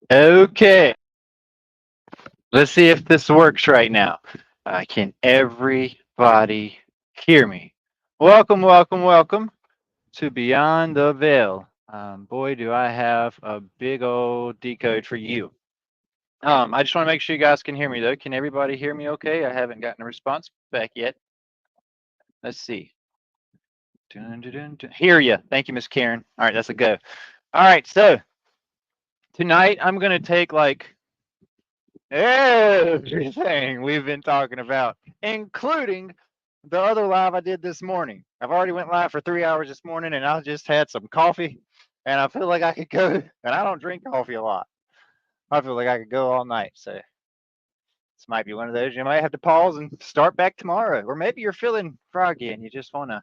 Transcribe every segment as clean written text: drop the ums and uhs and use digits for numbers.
Okay, let's see if this works right now. Can everybody hear me? Welcome, welcome, welcome to Beyond the Veil. Boy, do I have a big old decode for you. I just want to make sure you guys can hear me though. Can everybody hear me okay? I haven't gotten a response back yet. Let's see. Dun, dun, dun, dun. Hear you. Thank you, Miss Karen. All right, that's a go. All right, so tonight I'm going to take like everything we've been talking about, including the other live I did this morning. I've already went live for 3 hours this morning, and I just had some coffee, and I feel like I could go. And I don't drink coffee a lot. I feel like I could go all night. So this might be one of those you might have to pause and start back tomorrow, or maybe you're feeling froggy and you just want to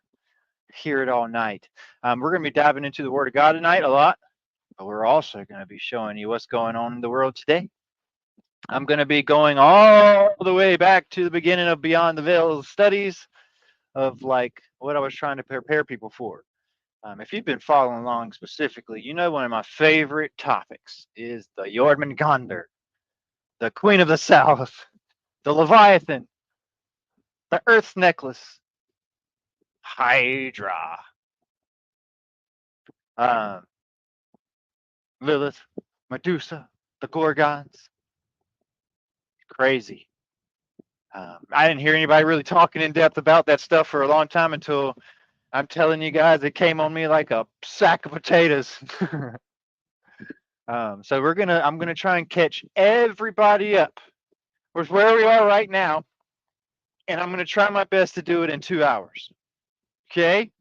hear it all night. We're going to be diving into the Word of God tonight a lot, but we're also going to be showing you what's going on in the world today. I'm going to be going all the way back to the beginning of Beyond the Veil studies of like what I was trying to prepare people for. If you've been following along specifically, you know one of my favorite topics is the Jormungandr, the Queen of the South, the Leviathan, the Earth's Necklace, Hydra, um, Lilith, Medusa, the Gorgons. Crazy. I didn't hear anybody really talking in depth about that stuff for a long time until I'm telling you guys, it came on me like a sack of potatoes. So I'm gonna try and catch everybody up with where we are right now, and I'm gonna try my best to do it in 2 hours. Okay?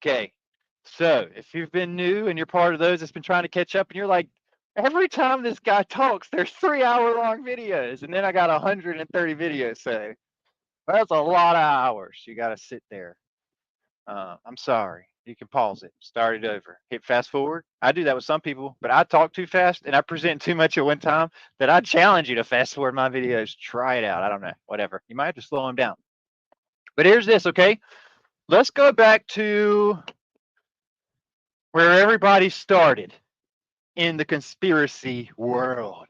Okay. So if you've been new and you're part of those that's been trying to catch up, and you're like, every time this guy talks, there's 3 hour long videos, and then I got 130 videos. So that's a lot of hours. You got to sit there. I'm sorry. You can pause it, start it over, hit fast forward. I do that with some people, but I talk too fast and I present too much at one time that I challenge you to fast forward my videos. Try it out. I don't know, whatever. You might have to slow them down. But here's this, okay? Let's go back to where everybody started in the conspiracy world.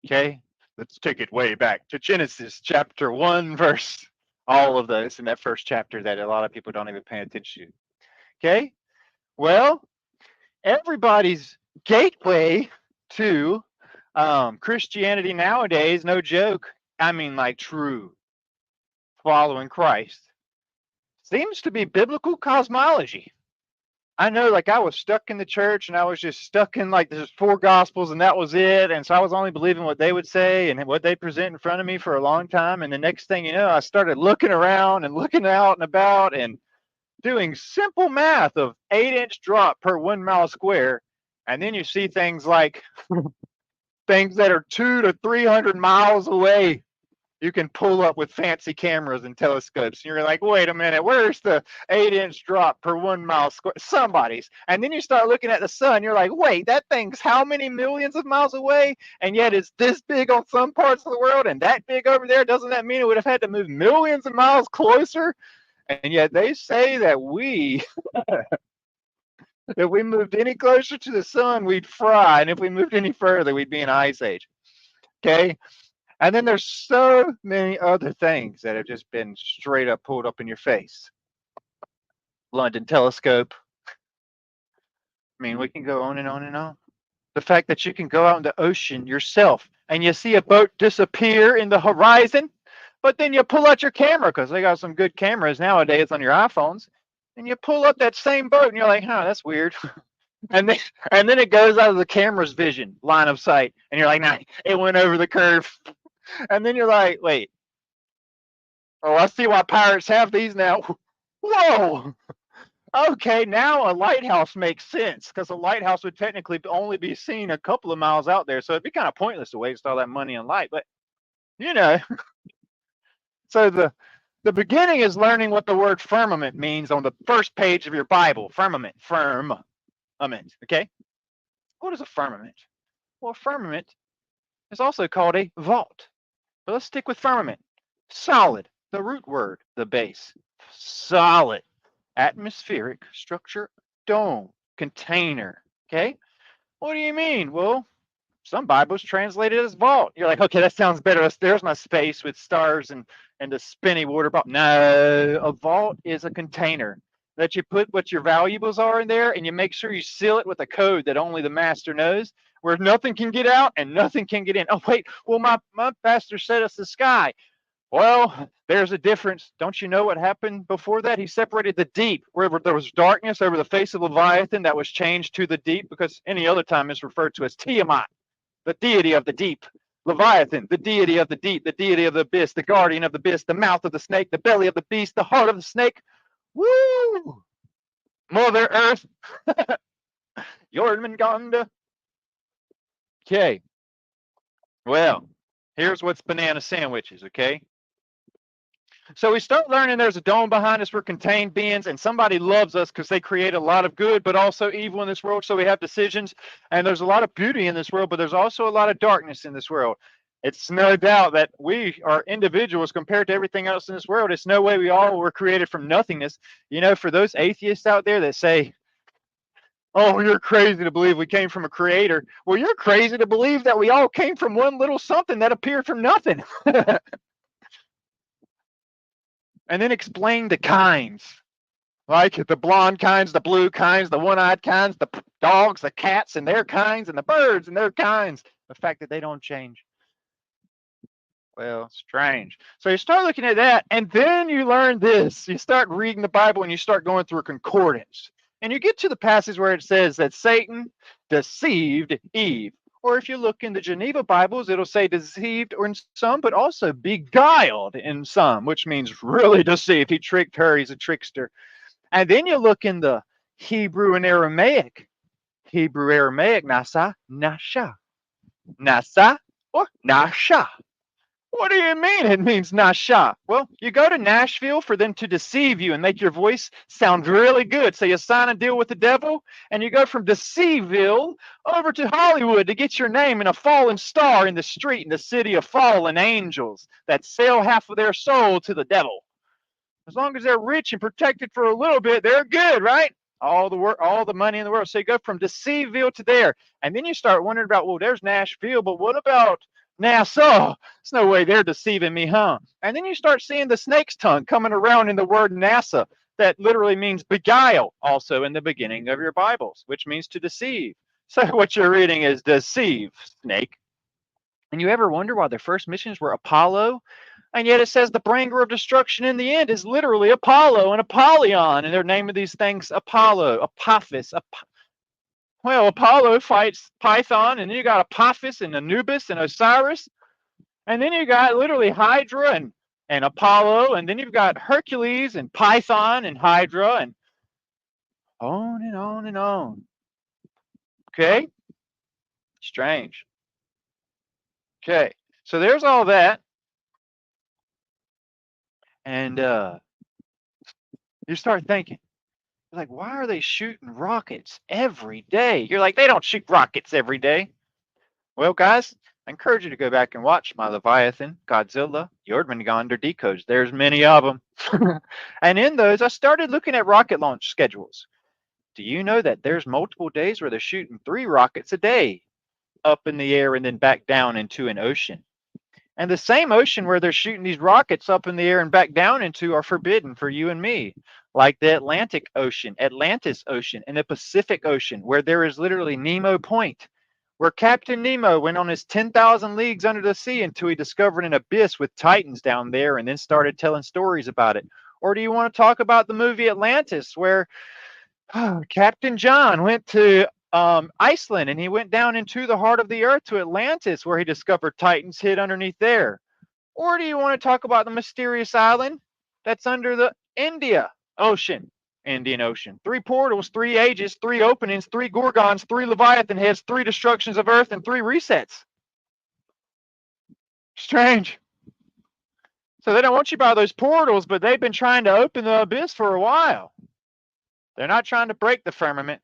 Okay? Let's take it way back to Genesis chapter 1, verse all of those in that first chapter that a lot of people don't even pay attention to. Okay? Well, everybody's gateway to Christianity nowadays, no joke. I mean, like true following Christ, seems to be biblical cosmology. I know, like, I was stuck in the church and I was just stuck in like there's four gospels and that was it. And so I was only believing what they would say and what they present in front of me for a long time. And the next thing you know, I started looking around and looking out and about and doing simple math of 8-inch drop per 1 mile square. And then you see things like things that are 200 to 300 miles away. You can pull up with fancy cameras and telescopes. And you're like, wait a minute, where's the 8-inch drop per 1 mile square? Somebody's. And then you start looking at the sun. You're like, wait, that thing's how many millions of miles away? And yet it's this big on some parts of the world and that big over there. Doesn't that mean it would have had to move millions of miles closer? And yet they say that if we moved any closer to the sun, we'd fry. And if we moved any further, we'd be in an ice age. Okay. And then there's so many other things that have just been straight up pulled up in your face. London telescope. I mean, we can go on and on and on. The fact that you can go out in the ocean yourself and you see a boat disappear in the horizon, but then you pull out your camera because they got some good cameras nowadays on your iPhones, and you pull up that same boat and you're like, huh, that's weird. and then and then it goes out of the camera's vision, line of sight, and you're like, nah, it went over the curve. And then you're like, wait, oh, I see why pirates have these now. Whoa. Okay, now a lighthouse makes sense because a lighthouse would technically only be seen a couple of miles out there, so it'd be kind of pointless to waste all that money and light. But you know, so the beginning is learning what the word firmament means on the first page of your Bible. Firmament, firmament. Okay, what is a firmament? Well, a firmament is also called a vault. But let's stick with firmament. Solid, the root word, the base. Solid, atmospheric structure, dome, container. Okay. What do you mean? Well, some Bibles translate it as vault. You're like, okay, that sounds better. There's my space with stars and the spinny water bottle. No, a vault is a container that you put what your valuables are in there, and you make sure you seal it with a code that only the master knows, where nothing can get out and nothing can get in. Oh, wait, well, my pastor said it's the sky. Well, there's a difference. Don't you know what happened before that? He separated the deep, where there was darkness over the face of Leviathan, that was changed to the deep, because any other time is referred to as Tiamat, the deity of the deep. Leviathan, the deity of the deep, the deity of the abyss, the guardian of the abyss, the mouth of the snake, the belly of the beast, the heart of the snake. Woo! Mother Earth, Jormungandr. Okay, well, here's what's banana sandwiches, okay? So we start learning there's a dome behind us. We're contained beings, and somebody loves us because they create a lot of good, but also evil in this world. So we have decisions, and there's a lot of beauty in this world, but there's also a lot of darkness in this world. It's no doubt that we are individuals compared to everything else in this world. It's no way we all were created from nothingness. You know, for those atheists out there that say, oh, you're crazy to believe we came from a creator. Well, you're crazy to believe that we all came from one little something that appeared from nothing. And then explain the kinds. Like the blonde kinds, the blue kinds, the one-eyed kinds, the dogs, the cats and their kinds, and the birds and their kinds. The fact that they don't change. Well, strange. So you start looking at that, and then you learn this. You start reading the Bible, and you start going through a concordance. And you get to the passage where it says that Satan deceived Eve. Or if you look in the Geneva Bibles, it'll say deceived or in some, but also beguiled in some, which means really deceived. He tricked her. He's a trickster. And then you look in the Hebrew and Aramaic. Hebrew, Aramaic, nasa, nasha. Nasa or nasha. What do you mean it means nasha? Well, you go to Nashville for them to deceive you and make your voice sound really good. So you sign a deal with the devil, and you go from Deceiveville over to Hollywood to get your name in a fallen star in the street in the city of fallen angels that sell half of their soul to the devil. As long as they're rich and protected for a little bit, they're good, right? All the work, all the money in the world. So you go from Deceiveville to there, and then you start wondering about, well, there's Nashville, but what about NASA? There's no way they're deceiving me, huh? And then you start seeing the snake's tongue coming around in the word NASA, that literally means beguile, also in the beginning of your Bibles, which means to deceive. So what you're reading is deceive, snake. And you ever wonder why their first missions were Apollo? And yet it says the bringer of destruction in the end is literally Apollo and Apollyon, and they're naming these things Apollo, Apophis. Well, Apollo fights Python, and then you got Apophis and Anubis and Osiris, and then you got literally Hydra and Apollo, and then you've got Hercules and Python and Hydra, and on and on and on. Okay? Strange. Okay, so there's all that. And you start thinking, like, why are they shooting rockets every day? You're like, they don't shoot rockets every day. Well, guys, I encourage you to go back and watch my Leviathan, Godzilla, Jormungandr decodes. There's many of them. And in those, I started looking at rocket launch schedules. Do you know that there's multiple days where they're shooting 3 rockets a day up in the air and then back down into an ocean? And the same ocean where they're shooting these rockets up in the air and back down into are forbidden for you and me, like the Atlantic Ocean, Atlantis Ocean, and the Pacific Ocean, where there is literally Nemo Point, where Captain Nemo went on his 10,000 leagues under the sea until he discovered an abyss with titans down there and then started telling stories about it. Or do you want to talk about the movie Atlantis, where Captain John went to Iceland, and he went down into the heart of the earth to Atlantis, where he discovered titans hid underneath there? Or do you want to talk about the mysterious island that's under the Indian Ocean? 3 portals, 3 ages, 3 openings, 3 gorgons, 3 leviathan heads, 3 destructions of earth, and 3 resets. Strange. So they don't want you by those portals, but they've been trying to open the abyss for a while. They're not trying to break the firmament.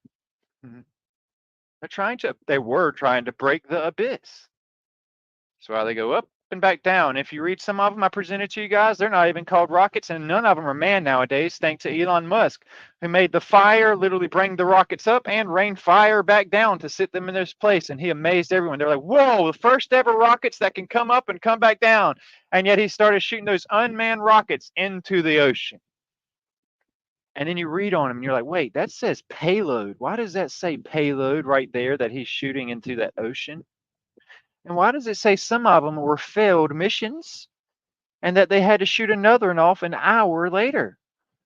They were trying to break the abyss. That's why they go up and back down. If you read some of them I presented to you guys, they're not even called rockets, and none of them are manned nowadays, thanks to Elon Musk, who made the fire literally bring the rockets up and rain fire back down to sit them in this place. And he amazed everyone. They're like, whoa, the first ever rockets that can come up and come back down. And yet he started shooting those unmanned rockets into the ocean. And then you read on them and you're like, wait, that says payload. Why does that say payload right there that he's shooting into that ocean? And why does it say some of them were failed missions and that they had to shoot another one off an hour later?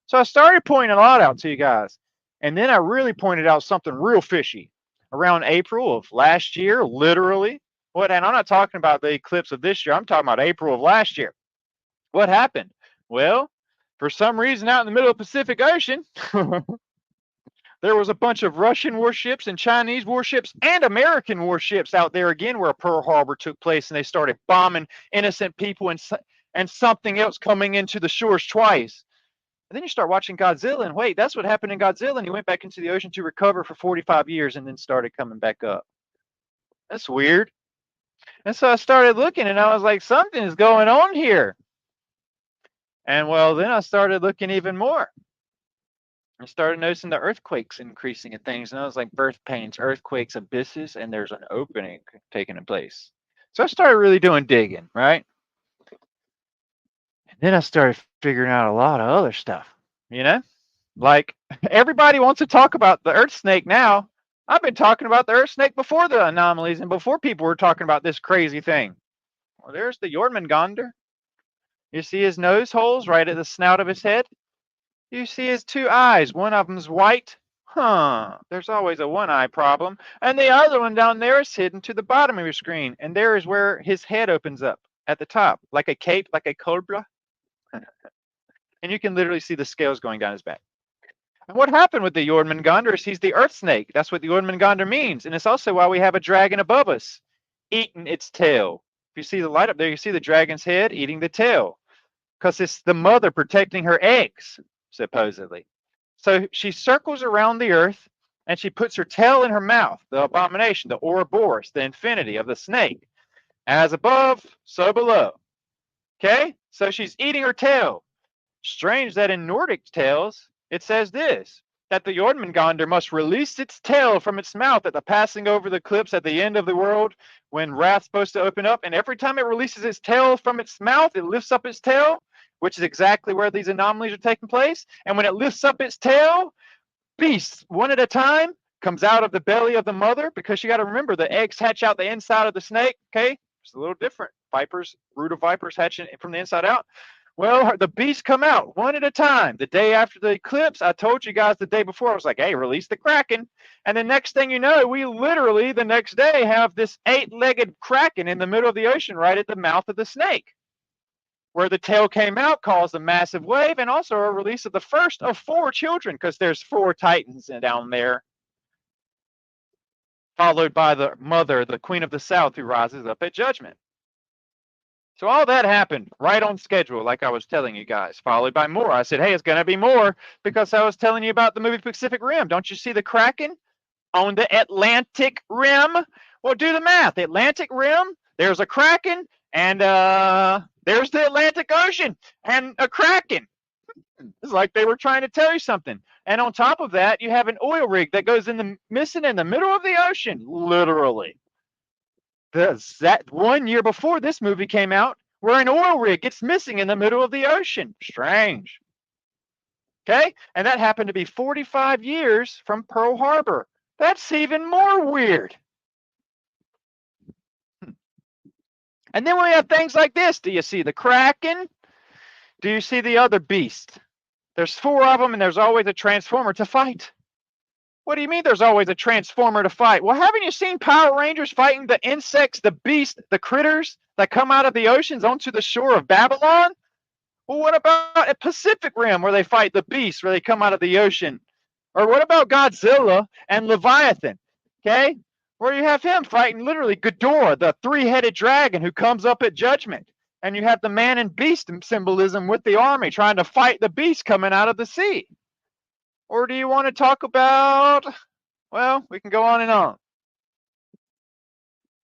So I started pointing a lot out to you guys. And then I really pointed out something real fishy around April of last year, literally. What? And I'm not talking about the eclipse of this year. I'm talking about April of last year. What happened? Well, for some reason out in the middle of the Pacific Ocean, there was a bunch of Russian warships and Chinese warships and American warships out there again where Pearl Harbor took place, and they started bombing innocent people and something else coming into the shores twice. And then you start watching Godzilla, and wait, that's what happened in Godzilla, and he went back into the ocean to recover for 45 years and then started coming back up. That's weird. And so I started looking, and I was like, something is going on here. And well, then I started looking even more. I started noticing the earthquakes increasing and things, and I was like, birth pains, earthquakes, abysses, and there's an opening taking place. So I started really doing digging, right? And then I started figuring out a lot of other stuff, you know? Like, everybody wants to talk about the earth snake now. I've been talking about the earth snake before the anomalies and before people were talking about this crazy thing. Well, there's the Jormungandr. You see his nose holes right at the snout of his head? You see his two eyes. One of them's white. Huh. There's always a one-eye problem. And the other one down there is hidden to the bottom of your screen. And there is where his head opens up at the top, like a cape, like a cobra. And you can literally see the scales going down his back. And what happened with the Jormungandr is he's the earth snake. That's what the Jormungandr means. And it's also why we have a dragon above us eating its tail. If you see the light up there, you see the dragon's head eating the tail. Because it's the mother protecting her eggs, supposedly. So she circles around the earth and she puts her tail in her mouth, the abomination, the Ouroboros, the infinity of the snake. As above, so below. Okay? So she's eating her tail. Strange that in Nordic tales, it says this, that the Jormungandr must release its tail from its mouth at the passing over the cliffs at the end of the world when wrath's supposed to open up. And every time it releases its tail from its mouth, it lifts up its tail, which is exactly where these anomalies are taking place. And when it lifts up its tail, beasts, one at a time, comes out of the belly of the mother, because you got to remember the eggs hatch out the inside of the snake, okay? It's a little different. Vipers, brood of vipers hatching from the inside out. Well, the beasts come out one at a time. The day after the eclipse, I told you guys the day before, I was like, hey, release the Kraken. And the next thing you know, we literally the next day have this 8-legged Kraken in the middle of the ocean right at the mouth of the snake, where the tail came out, caused a massive wave, and also a release of the first of 4 children, because there's 4 titans down there, followed by the mother, the Queen of the South, who rises up at judgment. So all that happened right on schedule, like I was telling you guys, followed by more. I said, hey, it's going to be more because I was telling you about the movie Pacific Rim. Don't you see the Kraken on the Atlantic Rim? Well, do the math. The Atlantic Rim, there's a Kraken, and there's the Atlantic Ocean and a Kraken. It's like they were trying to tell you something. And on top of that, you have an oil rig that goes missing in the middle of the ocean, literally. That 1 year before this movie came out, where an oil rig gets missing in the middle of the ocean. Strange. Okay? And that happened to be 45 years from Pearl Harbor. That's even more weird. And then we have things like this. Do you see the Kraken? Do you see the other beast? There's 4 of them, and there's always a transformer to fight. What do you mean there's always a transformer to fight? Well, haven't you seen Power Rangers fighting the insects, the beasts, the critters that come out of the oceans onto the shore of Babylon? Well, what about a Pacific Rim where they fight the beasts, where they come out of the ocean? Or what about Godzilla and Leviathan, okay? Where you have him fighting literally Ghidorah, the 3-headed dragon who comes up at judgment. And you have the man and beast symbolism with the army trying to fight the beast coming out of the sea. Or do you want to talk about, well, we can go on and on.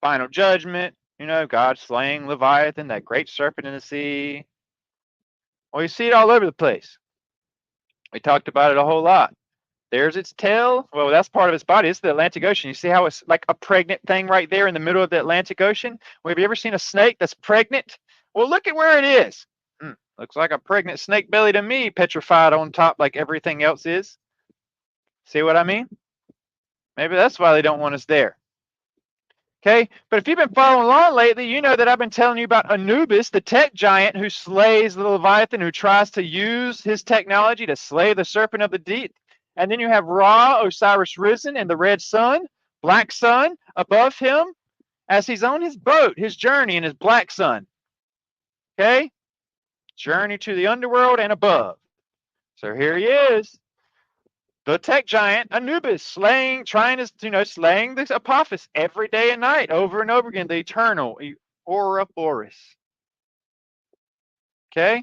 Final Judgment, You know, God slaying Leviathan, that great serpent in the sea. Well, you see it all over the place. We talked about it a whole lot. There's its tail. Well, that's part of its body. It's the Atlantic Ocean. You see how it's like a pregnant thing right there in the middle of the Atlantic Ocean? Well, have you ever seen a snake that's pregnant? Well, look at where it is. Looks like a pregnant snake belly to me, petrified on top like everything else is. See what I mean? Maybe that's why they don't want us there. Okay, but if you've been following along lately, you know that I've been telling you about Anubis, the tech giant who slays the Leviathan, who tries to use his technology to slay the serpent of the deep. And then you have Ra, Osiris risen, and the red sun, black sun, above him as he's on his boat, his journey in his black sun. Okay, journey to the underworld and above. So here he is, the tech giant Anubis, slaying the Apophis every day and night, over and over again, the eternal Ouroboros. Okay?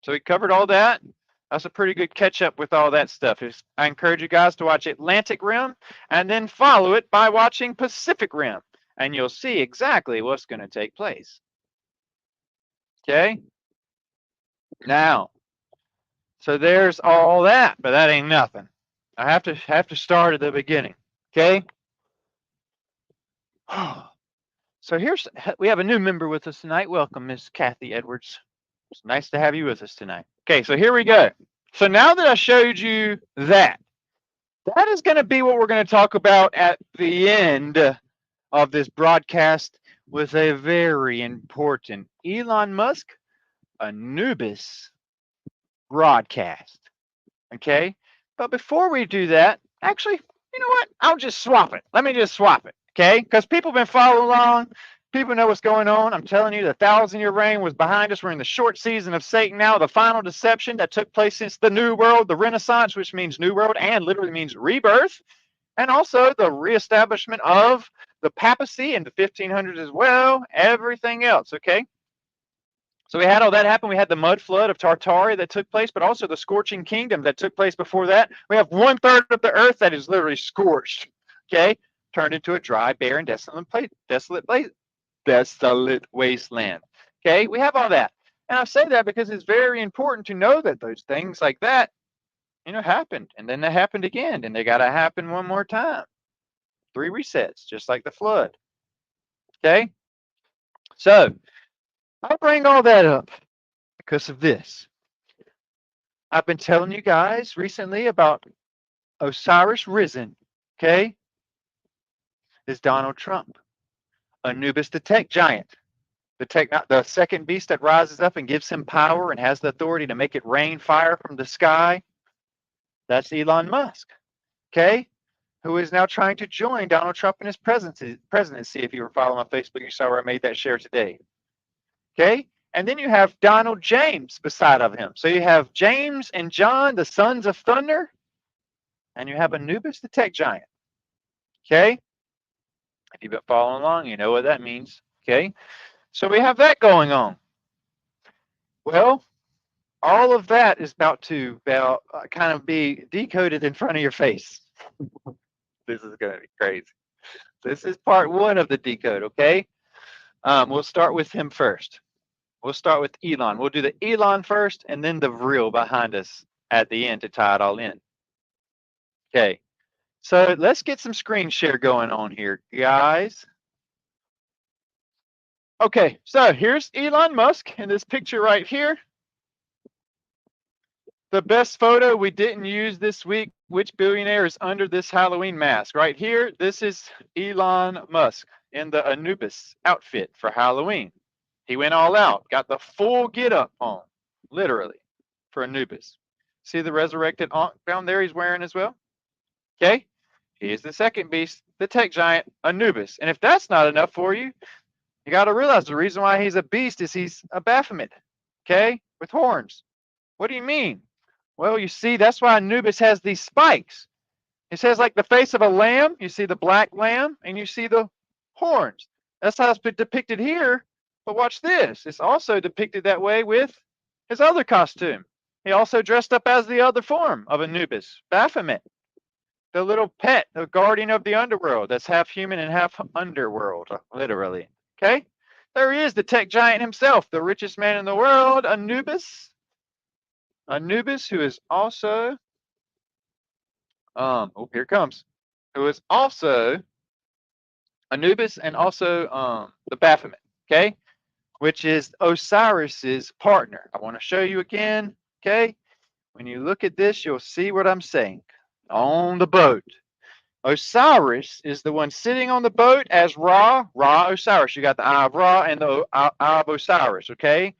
So we covered all that. That's a pretty good catch up with all that stuff. I encourage you guys to watch Atlantic Rim and then follow it by watching Pacific Rim, and you'll see exactly what's going to take place. Okay? Now, so there's all that, but that ain't nothing. I have to start at the beginning. Okay? So we have a new member with us tonight. Welcome, Miss Kathy Edwards. It's nice to have you with us tonight. Okay, so here we go. So now that I showed you that is going to be what we're going to talk about at the end of this broadcast with a very important Elon Musk Anubis broadcast. Okay, but before we do that, actually, you know what? I'll just swap it. Let me just swap it. Okay, because people have been following along. People know what's going on. I'm telling you, the 1,000-year reign was behind us. We're in the short season of Satan now, the final deception that took place since the New World, the Renaissance, which means New World and literally means rebirth, and also the reestablishment of the papacy in the 1500s as well, everything else, okay? So we had all that happen. We had the mud flood of Tartaria that took place, but also the scorching kingdom that took place before that. We have 1/3 of the earth that is literally scorched, okay? Turned into a dry, barren, desolate wasteland. Okay, we have all that. And I say that because it's very important to know that those things like that, happened. And then they happened again. And they got to happen one more time. 3 resets, just like the flood. Okay? So, I bring all that up because of this. I've been telling you guys recently about Osiris risen. Okay? Is Donald Trump. Anubis the tech giant. The second beast that rises up and gives him power and has the authority to make it rain fire from the sky, that's Musk, okay? Who is now trying to join Donald Trump in his presidency. If you were following on Facebook, you saw where I made that share today, okay? And then you have Donald James beside of him. So you have James and John, the sons of thunder, and you have Anubis, the tech giant, okay? If you've been following along, you know what that means, okay? So we have that going on. Well, all of that is about to kind of be decoded in front of your face. This is going to be crazy. This is part 1 of the decode, okay? We'll start with him first. We'll start with Elon. We'll do the Elon first and then the real behind us at the end to tie it all in. Okay, so let's get some screen share going on here, guys. Okay, so here's Elon Musk in this picture right here. The best photo we didn't use this week, which billionaire is under this Halloween mask? Right here, this is Elon Musk in the Anubis outfit for Halloween. He went all out, got the full get up on, literally, for Anubis. See the resurrected ankh down there he's wearing as well? Okay, here's the second beast, the tech giant, Anubis. And if that's not enough for you, you got to realize the reason why he's a beast is he's a Baphomet, okay, with horns. What do you mean? Well, you see, that's why Anubis has these spikes. It says like the face of a lamb. You see the black lamb, and you see the horns. That's how it's been depicted here. But watch this. It's also depicted that way with his other costume. He also dressed up as the other form of Anubis, Baphomet. The little pet, the guardian of the underworld, that's half human and half underworld, literally. Okay? There he is, the tech giant himself, the richest man in the world, Anubis. Anubis, who is also, oh, here it comes, who is also Anubis and also the Baphomet, okay? Which is Osiris's partner. I want to show you again, okay? When you look at this, you'll see what I'm saying. On the boat. Osiris is the one sitting on the boat as Ra Osiris. You got the Eye of Ra and the Eye of Osiris, okay?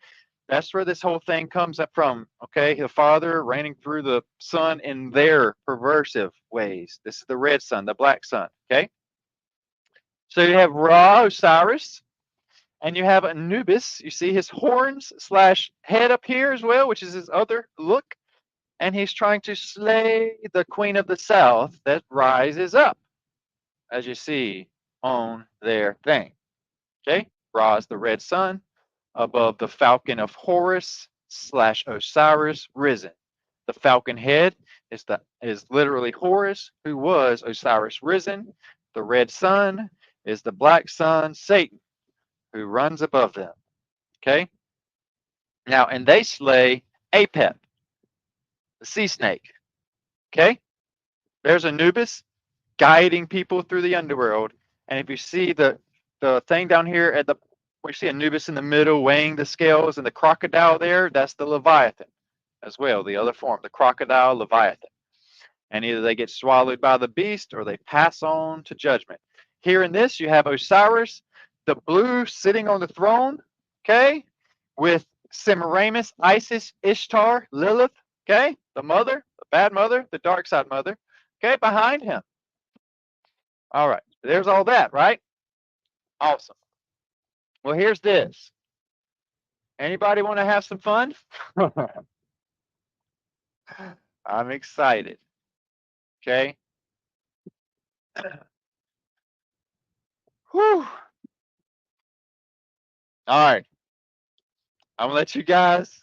That's where this whole thing comes up from, okay? The Father reigning through the Son in their perversive ways. This is the red sun, the black sun, okay? So you have Ra Osiris, and you have Anubis. You see his horns slash head up here as well, which is his other look. And he's trying to slay the Queen of the South that rises up, as you see on their thing. Okay? Ra is the red sun above the falcon of Horus slash Osiris risen. The falcon head is literally Horus, who was Osiris risen. The red sun is the black sun, Satan, who runs above them. Okay? Now, and they slay Apep, the sea snake. Okay? There's Anubis guiding people through the underworld. And if you see the thing down here at the, we see Anubis in the middle weighing the scales and the crocodile there, that's the Leviathan as well, the other form, the crocodile Leviathan. And either they get swallowed by the beast or they pass on to judgment. Here in this, you have Osiris, the blue, sitting on the throne, okay, with Semiramis, Isis, Ishtar, Lilith, okay, the mother, the bad mother, the dark side mother, okay, behind him. All right, there's all that, right? Awesome. Well, here's this. Anybody want to have some fun? I'm excited. Okay. Whew. All right. I'm going to let you guys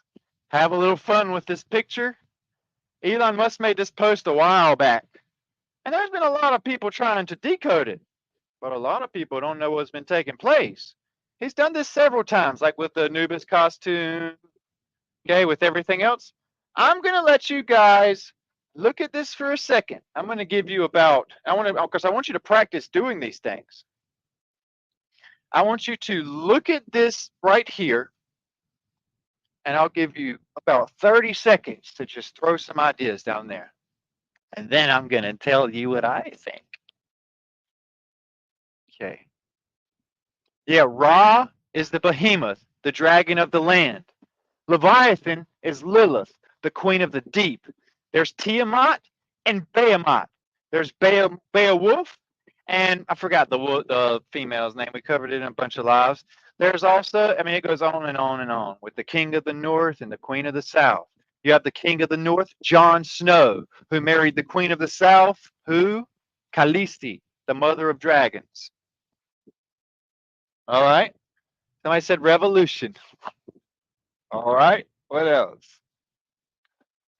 have a little fun with this picture. Elon Musk made this post a while back. And there's been a lot of people trying to decode it. But a lot of people don't know what's been taking place. He's done this several times, like with the Anubis costume, okay, with everything else. I'm going to let you guys look at this for a second. I'm going to give you because I want you to practice doing these things. I want you to look at this right here, and I'll give you about 30 seconds to just throw some ideas down there. And then I'm going to tell you what I think. Okay. Yeah, Ra is the behemoth, the dragon of the land. Leviathan is Lilith, the queen of the deep. There's Tiamat and Behemoth. There's Beowulf, and I forgot the female's name. We covered it in a bunch of lives. There's also, I mean, it goes on and on and on with the king of the north and the queen of the south. You have the king of the north, Jon Snow, who married the queen of the south, who? Khaleesi, the mother of dragons. All right. Somebody said revolution. All right. What else?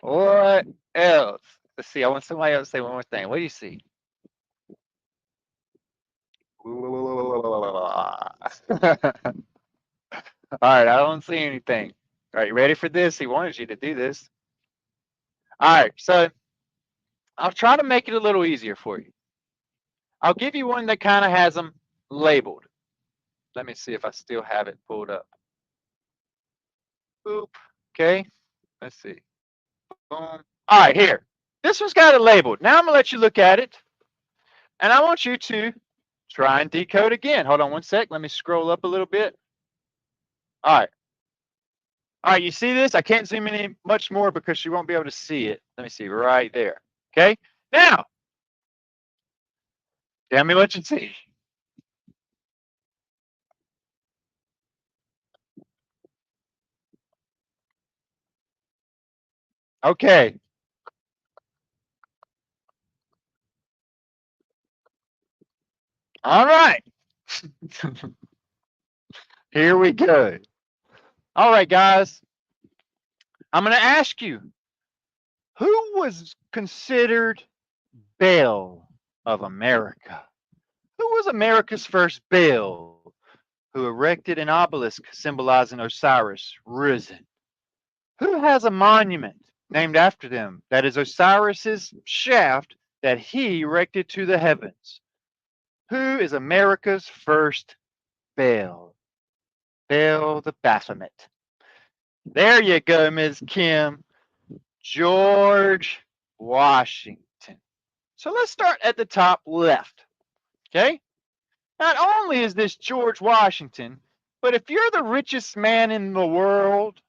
What else? Let's see. I want somebody else to say one more thing. What do you see? All right. I don't see anything. All right. You ready for this? He wanted you to do this. All right. So I'll try to make it a little easier for you. I'll give you one that kind of has them labeled. Let me see if I still have it pulled up. Boop. Okay. Let's see. Boom. All right. Here. This one's got it labeled. Now I'm going to let you look at it. And I want you to try and decode again. Hold on one sec. Let me scroll up a little bit. All right. All right, you see this? I can't zoom in much more because you won't be able to see it. Let me see, right there. Okay? Now, tell me what you see. Okay. All right. Here we go. All right, guys. I'm going to ask you, who was considered Belle of America. Who was America's first belle who erected an obelisk symbolizing Osiris risen? Who has a monument named after them that is Osiris's shaft that he erected to the heavens? Who is America's first belle? Belle the Baphomet. There you go, Ms. Kim. George Washington. So let's start at the top left. Okay? Not only is this George Washington, but if you're the richest man in the world,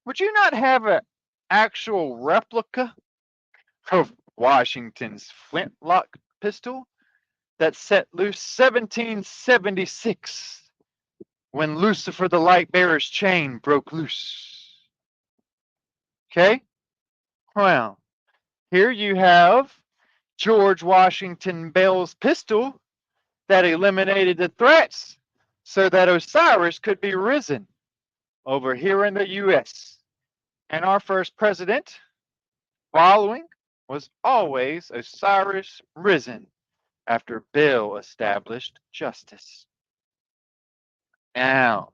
would you not have an actual replica of Washington's flintlock pistol that set loose 1776 when Lucifer the light bearer's chain broke loose? Okay? Well, here you have George Washington Belle's pistol that eliminated the threats so that Osiris could be risen over here in the U.S. And our first president following was always Osiris risen after Belle established justice. Now,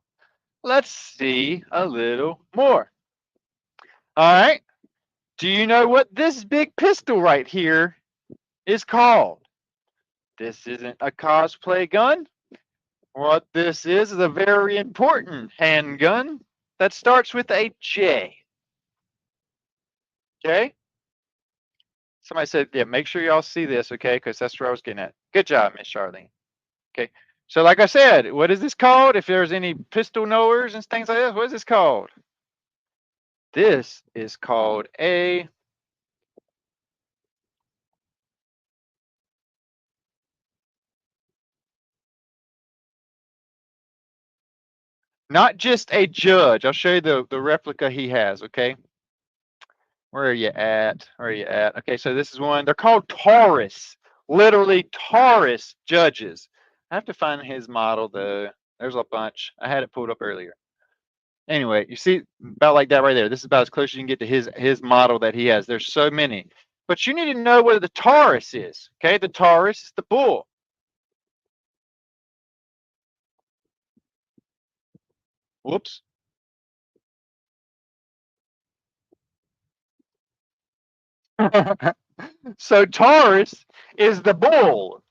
let's see a little more. All right. Do you know what this big pistol right here is called? This isn't a cosplay gun. What this is a very important handgun that starts with a J. Okay? Somebody said, yeah, make sure y'all see this, okay? Because that's where I was getting at. Good job, Miss Charlene. Okay. So like I said, what is this called? If there's any pistol knowers and things like this, what is this called? This is called a not just a judge. I'll show you the replica he has, okay? Where are you at? Where are you at? Okay, so this is one. They're called Taurus. Literally Taurus judges. I have to find his model though. There's a bunch. I had it pulled up earlier. Anyway, you see about like that right there. This is about as close as you can get to his model that he has. There's so many. But you need to know what the Taurus is. Okay, the Taurus is the bull. Whoops. So Taurus is the bull,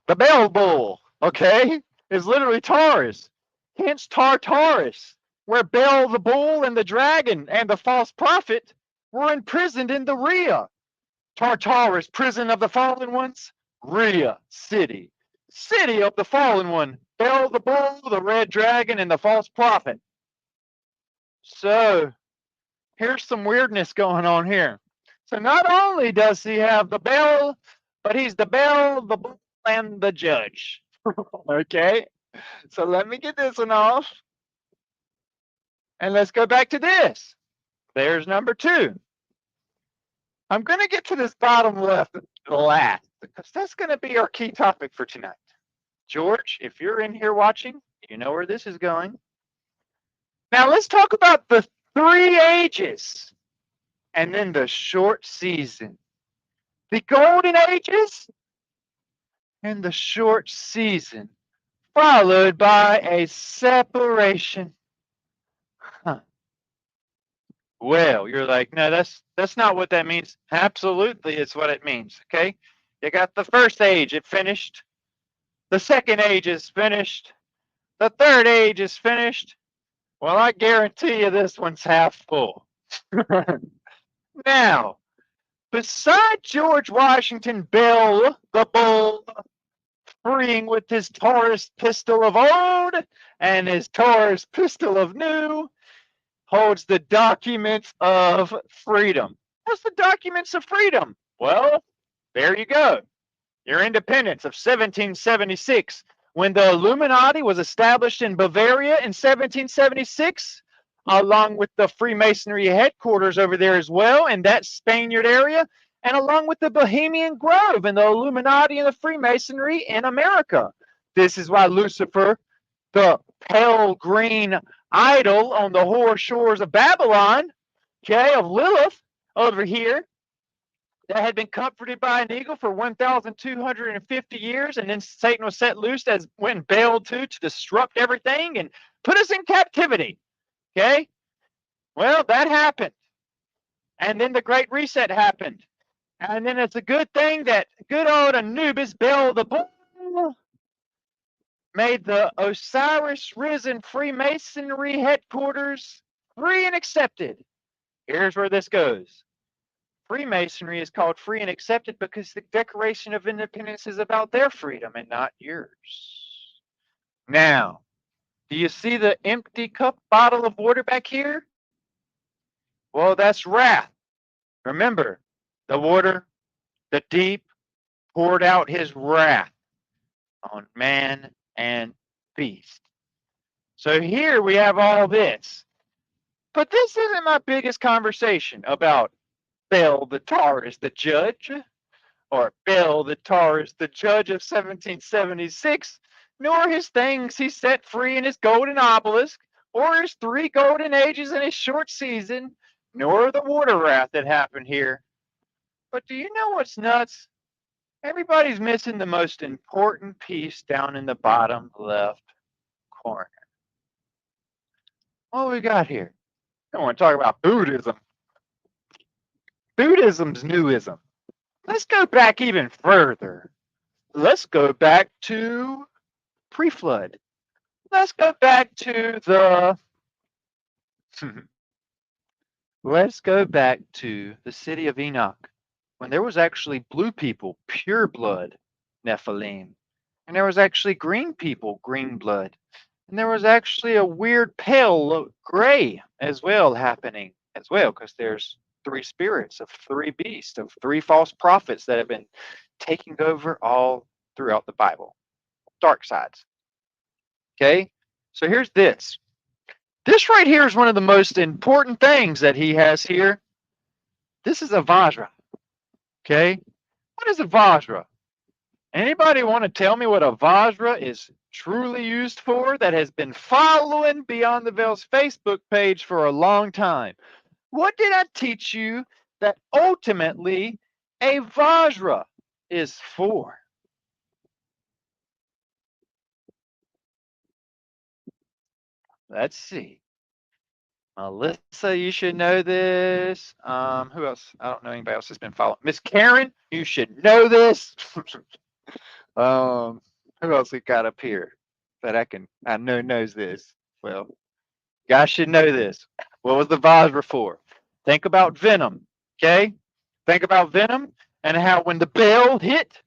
the Bell bull, okay? Is literally Taurus. Hence Tartarus, where Bel the bull and the dragon and the false prophet were imprisoned in the Rhea. Tartarus, prison of the fallen ones, Rhea, city. City of the fallen one, Bel the bull, the red dragon, and the false prophet. So here's some weirdness going on here. So not only does he have the bell, but he's the bell, the bull, and the judge. Okay, so let me get this one off. And let's go back to this. There's number 2. I'm going to get to this bottom left last because that's going to be our key topic for tonight. George, if you're in here watching, you know where this is going. Now let's talk about the 3 ages and then the short season. The golden ages and the short season, followed by a separation. Huh. Well, you're like, no, that's not what that means. Absolutely, it's what it means. Okay, you got the first age, it finished. The second age is finished. The third age is finished. Well, I guarantee you this one's half full. Now, beside George Washington Bell, the bull, freeing with his Taurus pistol of old and his Taurus pistol of new, holds the documents of freedom. What's the documents of freedom? Well, there you go. Your independence of 1776. When the Illuminati was established in Bavaria in 1776, along with the Freemasonry headquarters over there as well in that Spaniard area, and along with the Bohemian Grove and the Illuminati and the Freemasonry in America. This is why Lucifer, the pale green idol on the horror shores of Babylon, okay, of Lilith over here, that had been comforted by an eagle for 1,250 years, and then Satan was set loose as when Baal to disrupt everything and put us in captivity. Okay? Well, that happened. And then the Great Reset happened. And then it's a good thing that good old Anubis, Baal the Bull, made the Osiris Risen Freemasonry headquarters free and accepted. Here's where this goes. Freemasonry is called free and accepted because the Declaration of Independence is about their freedom and not yours. Now, do you see the empty cup bottle of water back here? Well, that's wrath. Remember, the water, the deep, poured out his wrath on man and beast. So here we have all this. But this isn't my biggest conversation about Bel the Tar as the judge, or Bel the Tar as the judge of 1776, nor his things he set free in his golden obelisk, or his 3 golden ages in his short season, nor the water wrath that happened here. But do you know what's nuts? Everybody's missing the most important piece down in the bottom left corner. What we got here? I want to talk about Buddhism. Buddhism's newism. Let's go back even further. Let's go back to pre-flood. Let's go back to the let's go back to the city of Enoch, when there was actually blue people, pure blood, Nephilim, and there was actually green people, green blood, and there was actually a weird pale gray as well happening as well, because there's 3 spirits of 3 beasts of 3 false prophets that have been taking over all throughout the Bible. Dark sides. Okay, so here's this. This right here is one of the most important things that he has here. This is a Vajra. Okay, what is a Vajra? Anybody want to tell me what a Vajra is truly used for that has been following Beyond the Veil's Facebook page for a long time? What did I teach you that ultimately a Vajra is for? Let's see. Melissa, you should know this. Who else? I don't know anybody else that's been following. Miss Karen, you should know this. Who else we got up here that I know knows this? Well, guys should know this. What was the Vajra for? Think about venom, okay? Think about venom and how when the bell hit,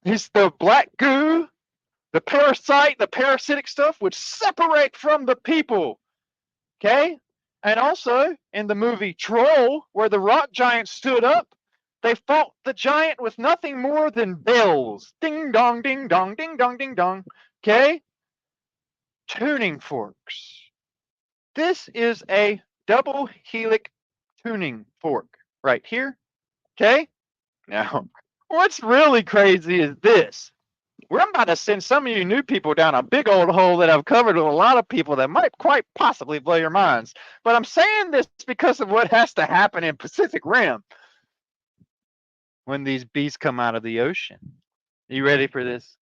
the black goo, the parasite, the parasitic stuff would separate from the people, okay? And also in the movie Troll, where the rock giant stood up, they fought the giant with nothing more than bells. Ding dong, ding dong, ding dong, ding dong. Okay? Tuning forks. This is a double helix tuning fork right here. Okay? Now, what's really crazy is this. We're about to send some of you new people down a big old hole that I've covered with a lot of people that might quite possibly blow your minds. But I'm saying this because of what has to happen in Pacific Rim when these beasts come out of the ocean. You ready for this?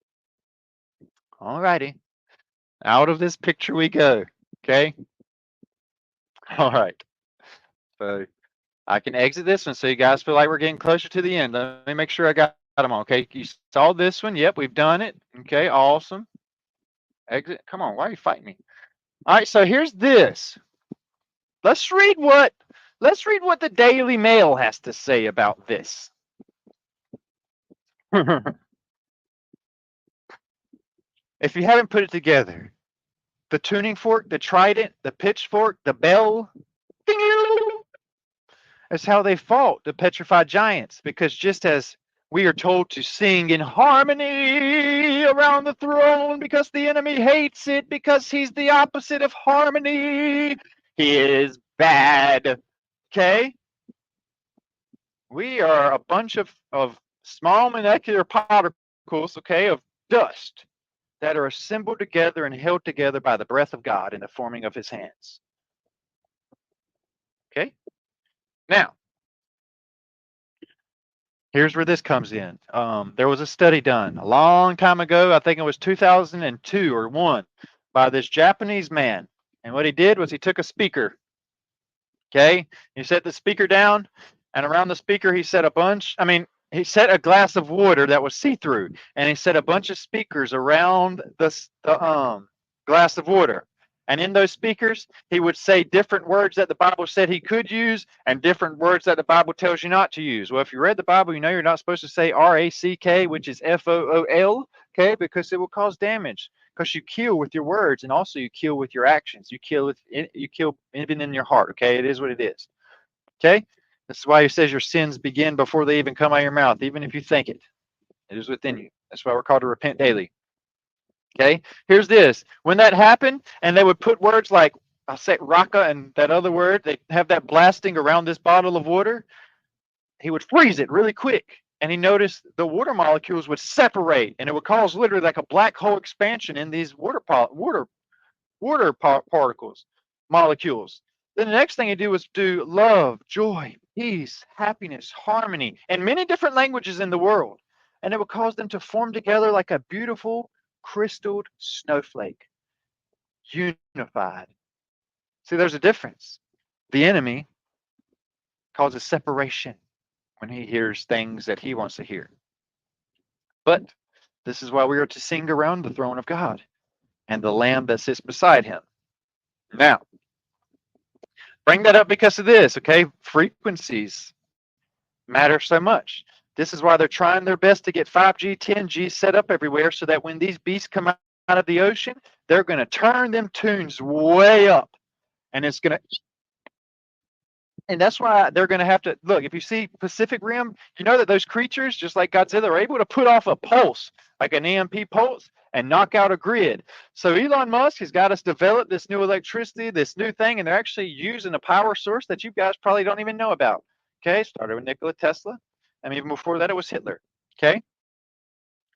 All righty. Out of this picture we go. Okay? All right. So I can exit this one so you guys feel like we're getting closer to the end. Let me make sure I got them all. Okay, you saw this one. Yep, we've done it. Okay, awesome. Exit. Come on, why are you fighting me? All right, so here's this. Let's read what the Daily Mail has to say about this. If you haven't put it together, the tuning fork, the trident, the pitchfork, the bell, that's how they fought the petrified giants, because just as we are told to sing in harmony around the throne because the enemy hates it, because he's the opposite of harmony. He is bad. Okay? We are a bunch of small molecular particles, okay, of dust that are assembled together and held together by the breath of God in the forming of his hands. Okay? Now, Here's where this comes in. There was a study done a long time ago. I think it was 2002 or 1 by this Japanese man. And what he did was he took a speaker. Okay. He set the speaker down, and around the speaker, he set a glass of water that was see through, and he set a bunch of speakers around the glass of water. And in those speakers, he would say different words that the Bible said he could use and different words that the Bible tells you not to use. Well, if you read the Bible, you know you're not supposed to say RACK, which is FOOL, okay, because it will cause damage. Because you kill with your words, and also you kill with your actions. You kill even in your heart. Okay, it is what it is. Okay, this is why he says your sins begin before they even come out of your mouth, even if you think it. It is within you. That's why we're called to repent daily. Okay, here's this. When that happened, and they would put words like, I'll say raka and that other word, they have that blasting around this bottle of water, he would freeze it really quick. And he noticed the water molecules would separate, and it would cause literally like a black hole expansion in these water particles, molecules. Then the next thing he did was do love, joy, peace, happiness, harmony, and many different languages in the world. And it would cause them to form together like a beautiful crystalled snowflake, unified. See, there's a difference. The enemy causes separation when he hears things that he wants to hear. But this is why we are to sing around the throne of God and the Lamb that sits beside him. Now, bring that up because of this, okay? Frequencies matter so much. This is why they're trying their best to get 5G, 10G set up everywhere so that when these beasts come out of the ocean, they're going to turn them tunes way up. And it's going to, and that's why they're going to have to, look, if you see Pacific Rim, you know that those creatures, just like Godzilla, are able to put off a pulse, like an EMP pulse, and knock out a grid. So Elon Musk has got us develop this new electricity, this new thing, and they're actually using a power source that you guys probably don't even know about. Okay, started with Nikola Tesla. I mean, even before that, it was Hitler. Okay,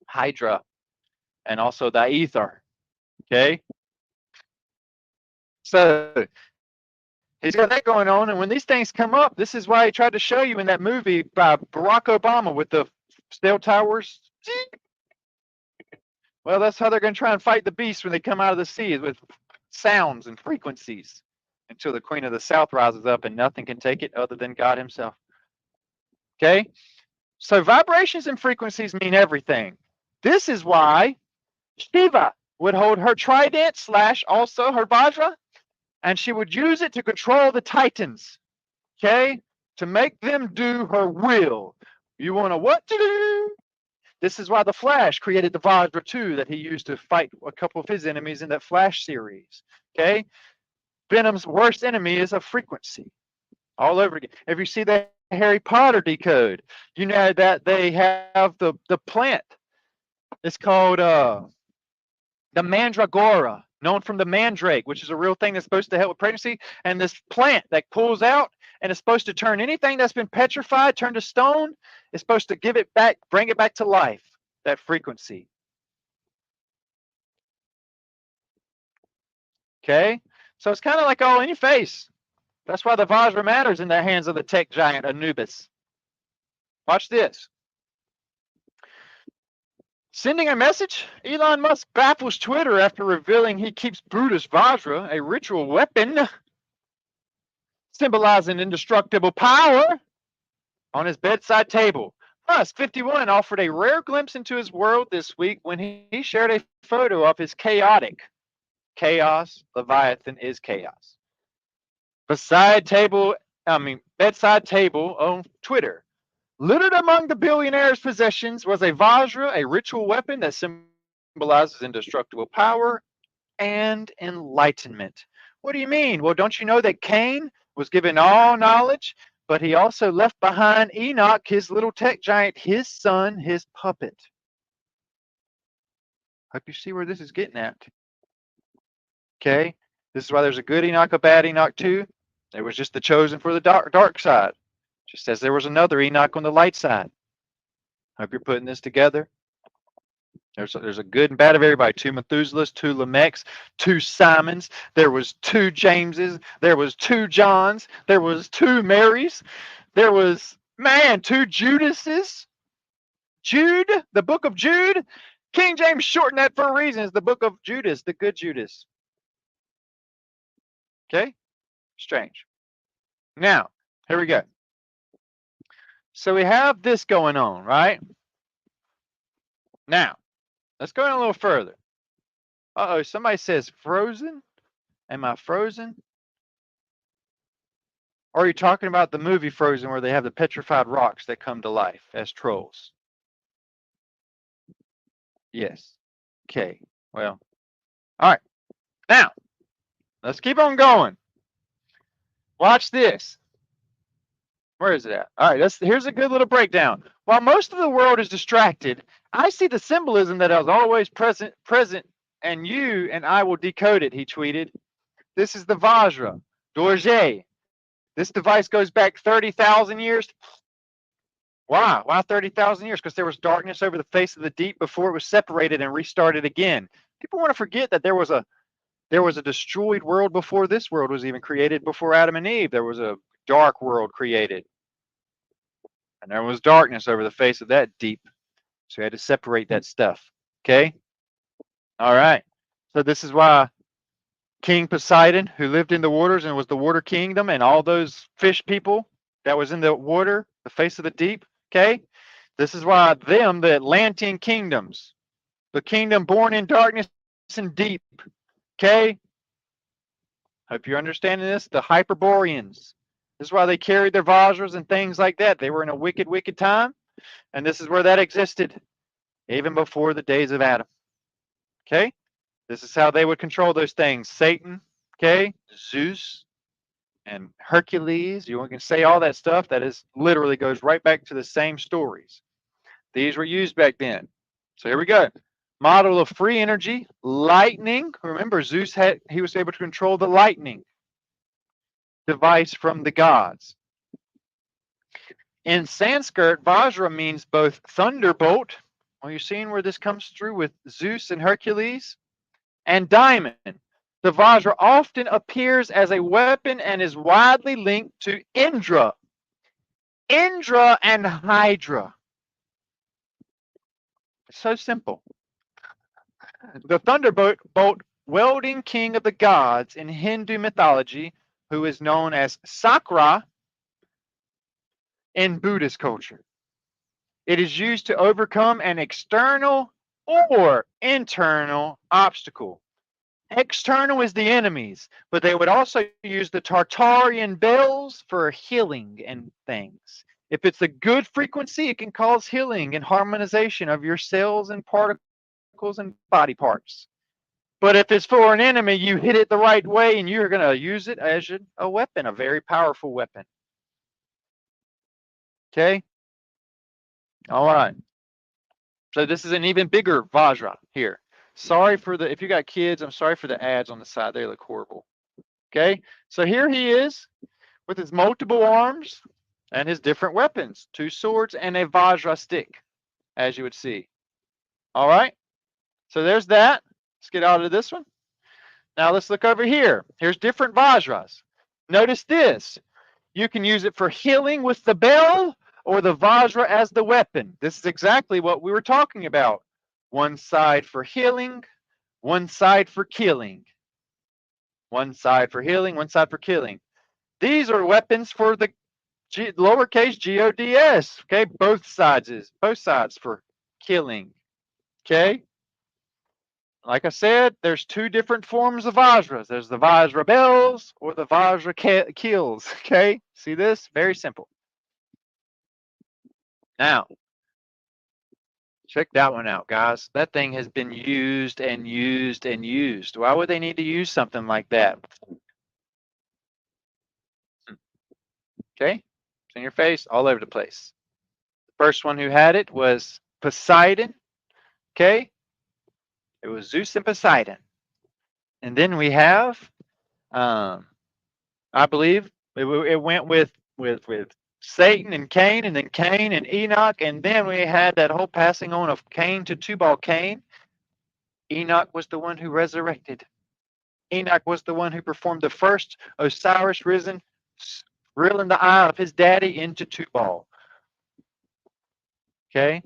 Hydra, and also the ether. Okay, so he's got that going on, and when these things come up, this is why he tried to show you in that movie by Barack Obama with the cell towers. Well, that's how they're going to try and fight the beast when they come out of the sea, with sounds and frequencies, until the Queen of the South rises up and nothing can take it other than God himself. Okay? So vibrations and frequencies mean everything. This is why Shiva would hold her trident / also her Vajra, and she would use it to control the Titans. Okay? To make them do her will. You want to what to do? This is why the Flash created the Vajra too, that he used to fight a couple of his enemies in that Flash series. Okay? Venom's worst enemy is a frequency. All over again. If you see the Harry Potter decode, you know that they have the plant. It's called the mandragora, known from the mandrake, which is a real thing that's supposed to help with pregnancy. And this plant that pulls out and is supposed to turn anything that's been petrified, turned to stone, is supposed to give it back, bring it back to life, that frequency. Okay? So it's kind of like all in your face. That's why the Vajra matters in the hands of the tech giant Anubis. Watch this. Sending a message, Elon Musk baffles Twitter after revealing he keeps Brutus Vajra, a ritual weapon symbolizing indestructible power, on his bedside table. Musk, 51, offered a rare glimpse into his world this week when he shared a photo of his chaotic chaos. Leviathan is chaos. Bedside table on Twitter. Littered among the billionaire's possessions was a Vajra, a ritual weapon that symbolizes indestructible power and enlightenment. What do you mean? Well, don't you know that Cain was given all knowledge, but he also left behind Enoch, his little tech giant, his son, his puppet. Hope you see where this is getting at. Okay? This is why there's a good Enoch, a bad Enoch too. There was just the chosen for the dark side. Just as there was another Enoch on the light side. Hope you're putting this together. There's a good and bad of everybody. 2 Methuselahs, 2 Lamechs, 2 Simons. There was 2 Jameses. There was 2 Johns. There was 2 Marys. There was Man, two Judases. Jude, the book of Jude. King James shortened that for a reason. It's the book of Judas, the good Judas. Okay? Strange. Now, here we go. So we have this going on, right? Now, let's go in a little further. Uh-oh, somebody says frozen. Am I frozen? Or are you talking about the movie Frozen where they have the petrified rocks that come to life as trolls? Yes. Okay. Well, all right. Now, let's keep on going. Watch this. Where is it at? All right, here's a good little breakdown. While most of the world is distracted, I see the symbolism that is always present, and you and I will decode it, he tweeted. This is the Vajra, Dorje. This device goes back 30,000 years. Why? Why 30,000 years? Because there was darkness over the face of the deep before it was separated and restarted again. People want to forget that there was a destroyed world before this world was even created, before Adam and Eve. There was a dark world created. And there was darkness over the face of that deep. So you had to separate that stuff. Okay? All right. So this is why King Poseidon, who lived in the waters and was the water kingdom, and all those fish people that was in the water, the face of the deep, okay? This is why them, the Atlantean kingdoms, the kingdom born in darkness and deep, okay? Hope you're understanding this. The Hyperboreans. This is why they carried their Vajras and things like that. They were in a wicked, wicked time, and this is where that existed, even before the days of Adam. Okay? This is how they would control those things. Satan, okay? Zeus, and Hercules. You can say all that stuff. That is literally goes right back to the same stories. These were used back then. So here we go. Model of free energy, lightning. Remember, Zeus he was able to control the lightning device from the gods. In Sanskrit, Vajra means both thunderbolt. Well, you're seeing where this comes through with Zeus and Hercules, and diamond. The Vajra often appears as a weapon and is widely linked to Indra. Indra and Hydra. It's so simple. The thunderbolt wielding king of the gods in Hindu mythology, who is known as Sakra in Buddhist culture. It is used to overcome an external or internal obstacle. External is the enemies, but they would also use the Tartarian bells for healing and things. If it's a good frequency, it can cause healing and harmonization of your cells and particles and body parts. But if it's for an enemy, you hit it the right way and you're going to use it as a weapon, a very powerful weapon. Okay? All right. So this is an even bigger Vajra here. Sorry for if you got kids, I'm sorry for the ads on the side. They look horrible. Okay, so here he is with his multiple arms and his different weapons, 2 swords and a Vajra stick, as you would see. All right, so there's that. Let's get out of this one. Now let's look over here. Here's different Vajras. Notice this. You can use it for healing with the bell or the Vajra as the weapon. This is exactly what we were talking about. One side for healing, one side for killing. One side for healing, one side for killing. These are weapons for the lowercase gods. Okay, both sides for killing. Okay. Like I said, there's 2 different forms of Vajras. There's the Vajra bells or the Vajra kills. Okay, see this? Very simple. Now, check that one out, guys. That thing has been used and used and used. Why would they need to use something like that? Okay, it's in your face, all over the place. The first one who had it was Poseidon. Okay, it was Zeus and Poseidon. And then we have, I believe, it went with Satan and Cain, and then Cain and Enoch, and then we had that whole passing on of Cain to Tubal Cain. Enoch was the one who resurrected. Enoch was the one who performed the first Osiris risen, drilling the eye of his daddy into Tubal. Okay?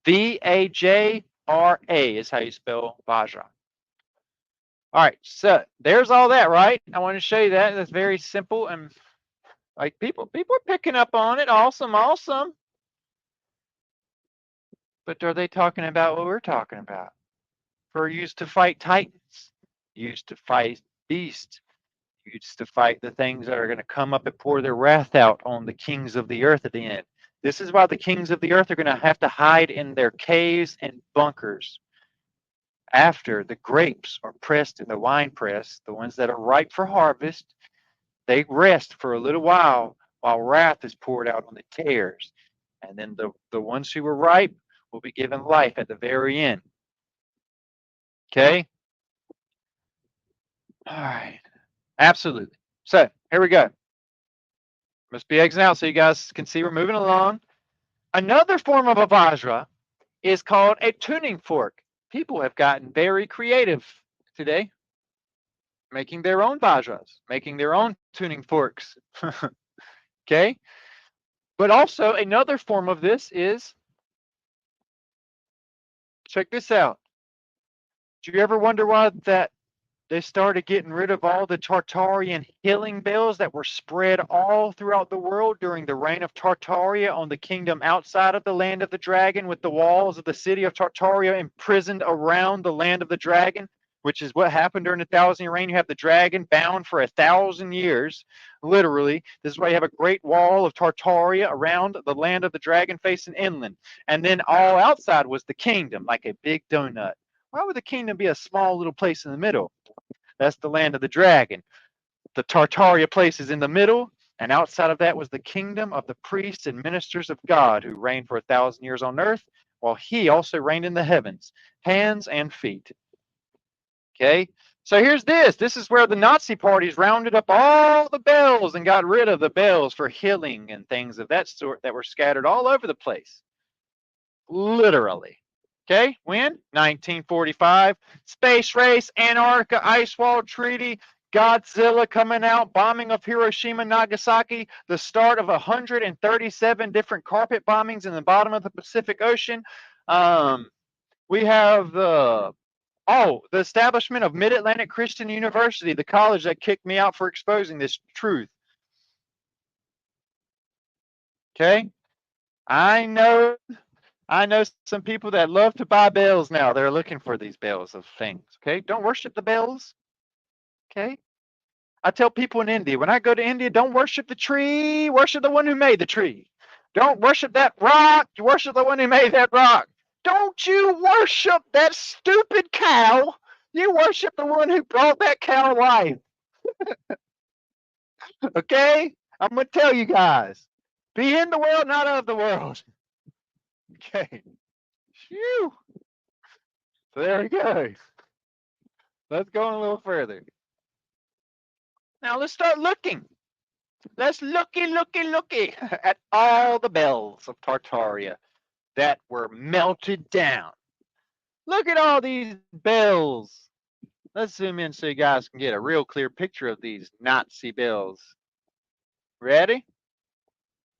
V-A-J-R-A is how you spell Vajra. All right, so there's all that, right? I want to show you that. That's very simple, and like people are picking up on it. Awesome, awesome. But are they talking about what we're talking about? For used to fight titans, used to fight beasts, used to fight the things that are going to come up and pour their wrath out on the kings of the earth at the end. This is why the kings of the earth are going to have to hide in their caves and bunkers after the grapes are pressed in the wine press, the ones that are ripe for harvest. They rest for a little while wrath is poured out on the tares. And then the ones who were ripe will be given life at the very end. Okay? All right. Absolutely. So here we go. Must be exiting out so you guys can see we're moving along. Another form of a Vajra is called a tuning fork. People have gotten very creative today, making their own Vajras, making their own tuning forks. Okay? But also another form of this is, check this out. Do you ever wonder why that they started getting rid of all the Tartarian healing bells that were spread all throughout the world during the reign of Tartaria on the kingdom outside of the land of the dragon, with the walls of the city of Tartaria imprisoned around the land of the dragon, which is what happened during the 1,000-year reign. You have the dragon bound for 1,000 years, literally. This is why you have a great wall of Tartaria around the land of the dragon facing inland. And then all outside was the kingdom, like a big donut. Why would the kingdom be a small little place in the middle? That's the land of the dragon. The Tartaria place is in the middle, and outside of that was the kingdom of the priests and ministers of God who reigned for 1,000 years on earth, while he also reigned in the heavens, hands and feet. Okay? So here's this. This is where the Nazi parties rounded up all the bells and got rid of the bells for healing and things of that sort that were scattered all over the place. Literally. Okay, when? 1945. Space race, Antarctica ice wall treaty, Godzilla coming out, bombing of Hiroshima, Nagasaki, the start of 137 different carpet bombings in the bottom of the Pacific Ocean. We have the establishment of Mid-Atlantic Christian University, the college that kicked me out for exposing this truth. Okay, I know some people that love to buy bells now. They're looking for these bells of things. Okay, don't worship the bells. Okay, I tell people in India, when I go to India, don't worship the tree, worship the one who made the tree. Don't worship that rock, you worship the one who made that rock. Don't you worship that stupid cow, you worship the one who brought that cow to life. Okay, I'm going to tell you guys, be in the world, not of the world. Okay, phew. So there we go. Let's go on a little further. Now let's start looking. Let's looky at all the bells of Tartaria that were melted down. Look at all these bells. Let's zoom in so you guys can get a real clear picture of these Nazi bells. Ready?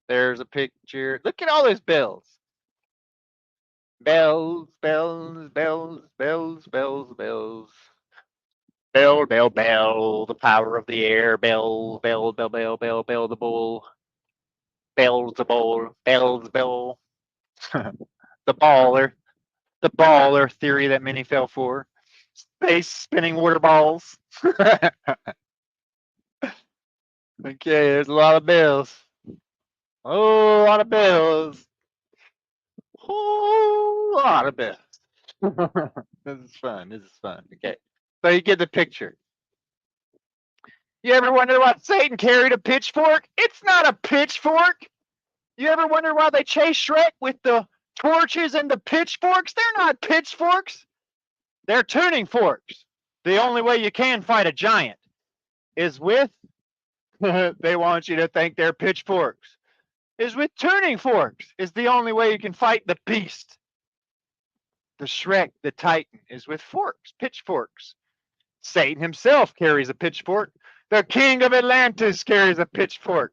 There's a picture. Look at all those bells. Bells, bells, bells, bells, bells, bells. Bell, bell, bell, the power of the air. Bell, bell, bell, bell, bell, bell, the bull. Bell's the bull. Bell's bell. The baller theory that many fell for. Space spinning water balls. Okay, there's a lot of bells. Oh, a lot of bells. Whole lot of bells. This is fun. This is fun. Okay. So you get the picture. You ever wonder why Satan carried a pitchfork? It's not a pitchfork. You ever wonder why they chase Shrek with the torches and the pitchforks? They're not pitchforks. They're tuning forks. The only way you can fight a giant is with, they want you to think they're pitchforks, is with tuning forks. Is the only way you can fight the beast. The Shrek, the Titan, is with forks, pitchforks. Satan himself carries a pitchfork. The king of Atlantis carries a pitchfork,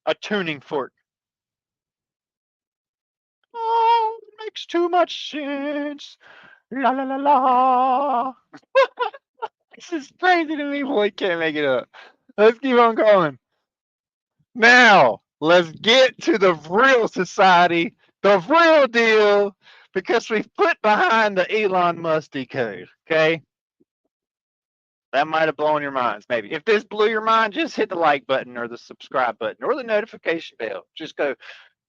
a tuning fork. makes too much sense. La la la la. This is crazy to me, boy. Can't make it up. Let's keep on going. Now, let's get to the real society, the real deal, because we've put behind the Elon Musty code. Okay. That might have blown your minds, maybe. If this blew your mind, just hit the like button or the subscribe button or the notification bell. Just go.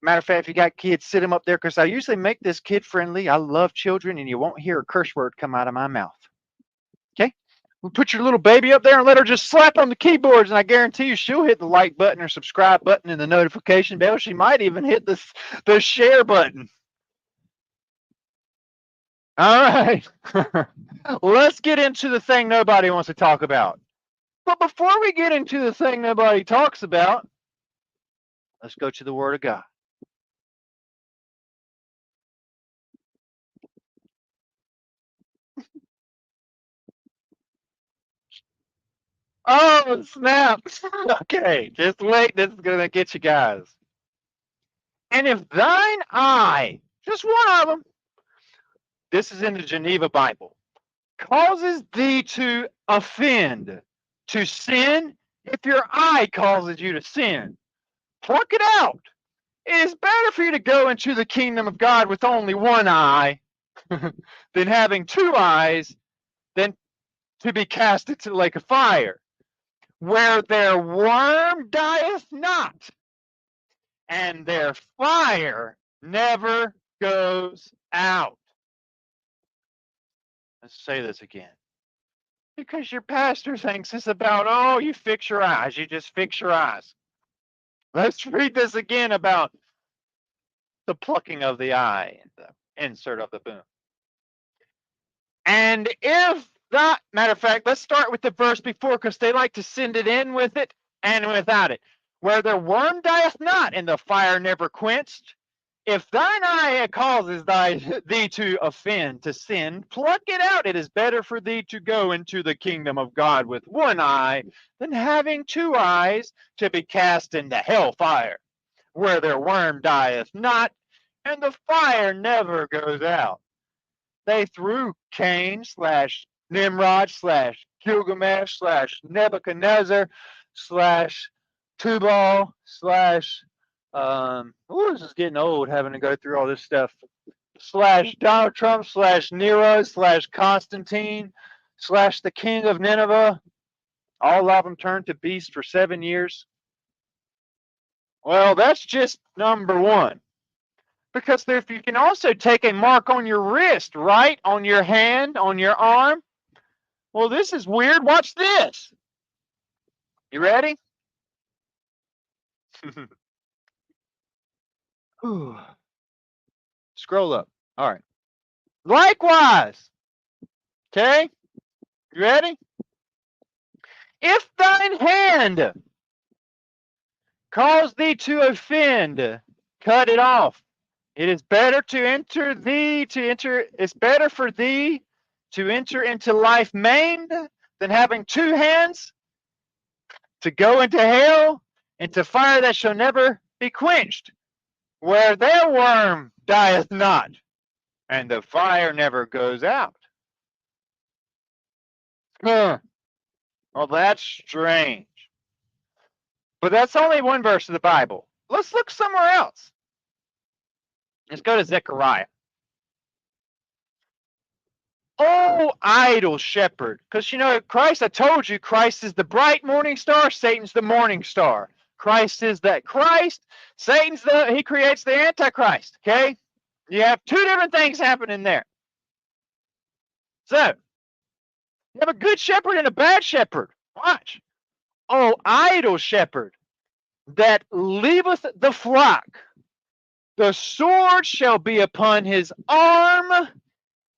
Matter of fact, if you got kids, sit them up there because I usually make this kid friendly. I love children, and you won't hear a curse word come out of my mouth. Okay? We'll put your little baby up there and let her just slap on the keyboards, and I guarantee you she'll hit the like button or subscribe button and the notification bell. She might even hit the share button. All right. Let's get into the thing nobody wants to talk about. But before we get into the thing nobody talks about, let's go to the Word of God. Oh, snap. Okay, just wait. This is going to get you guys. And if thine eye, just one of them, this is in the Geneva Bible, causes thee to offend, to sin, if your eye causes you to sin, pluck it out. It is better for you to go into the kingdom of God with only one eye than having two eyes, than to be cast into the lake of fire, where their worm dieth not, and their fire never goes out. Let's say this again. Because your pastor thinks it's about, oh, you fix your eyes. You just fix your eyes. Let's read this again about the plucking of the eye and the insert of the boom. And if that, matter of fact, let's start with the verse before because they like to send it in with it and without it. Where their worm dieth not and the fire never quenched. If thine eye causes thee to offend, to sin, pluck it out. It is better for thee to go into the kingdom of God with one eye than having two eyes to be cast into hell fire, where their worm dieth not and the fire never goes out. They threw Cain / Nimrod / Gilgamesh / Nebuchadnezzar / Tubal / this is getting old having to go through all this stuff / Donald Trump / Nero / Constantine / the king of Nineveh. All of them turned to beasts for 7 years. Well, that's just number one. Because if you can also take a mark on your wrist, right? On your hand, on your arm. Well, this is weird. Watch this. You ready? Scroll up. All right. Likewise. Okay. You ready? If thine hand cause thee to offend, cut it off. It is better it's better for thee to enter into life maimed than having two hands to go into hell and to fire that shall never be quenched, where their worm dieth not and the fire never goes out. Well, that's strange. But that's only one verse of the Bible. Let's look somewhere else. Let's go to Zechariah. Oh, idle shepherd. Because, Christ, I told you, Christ is the bright morning star. Satan's the morning star. Christ is that. Satan's he creates the Antichrist. Okay? You have two different things happening there. So, you have a good shepherd and a bad shepherd. Watch. Oh, idle shepherd that leaveth the flock. The sword shall be upon his arm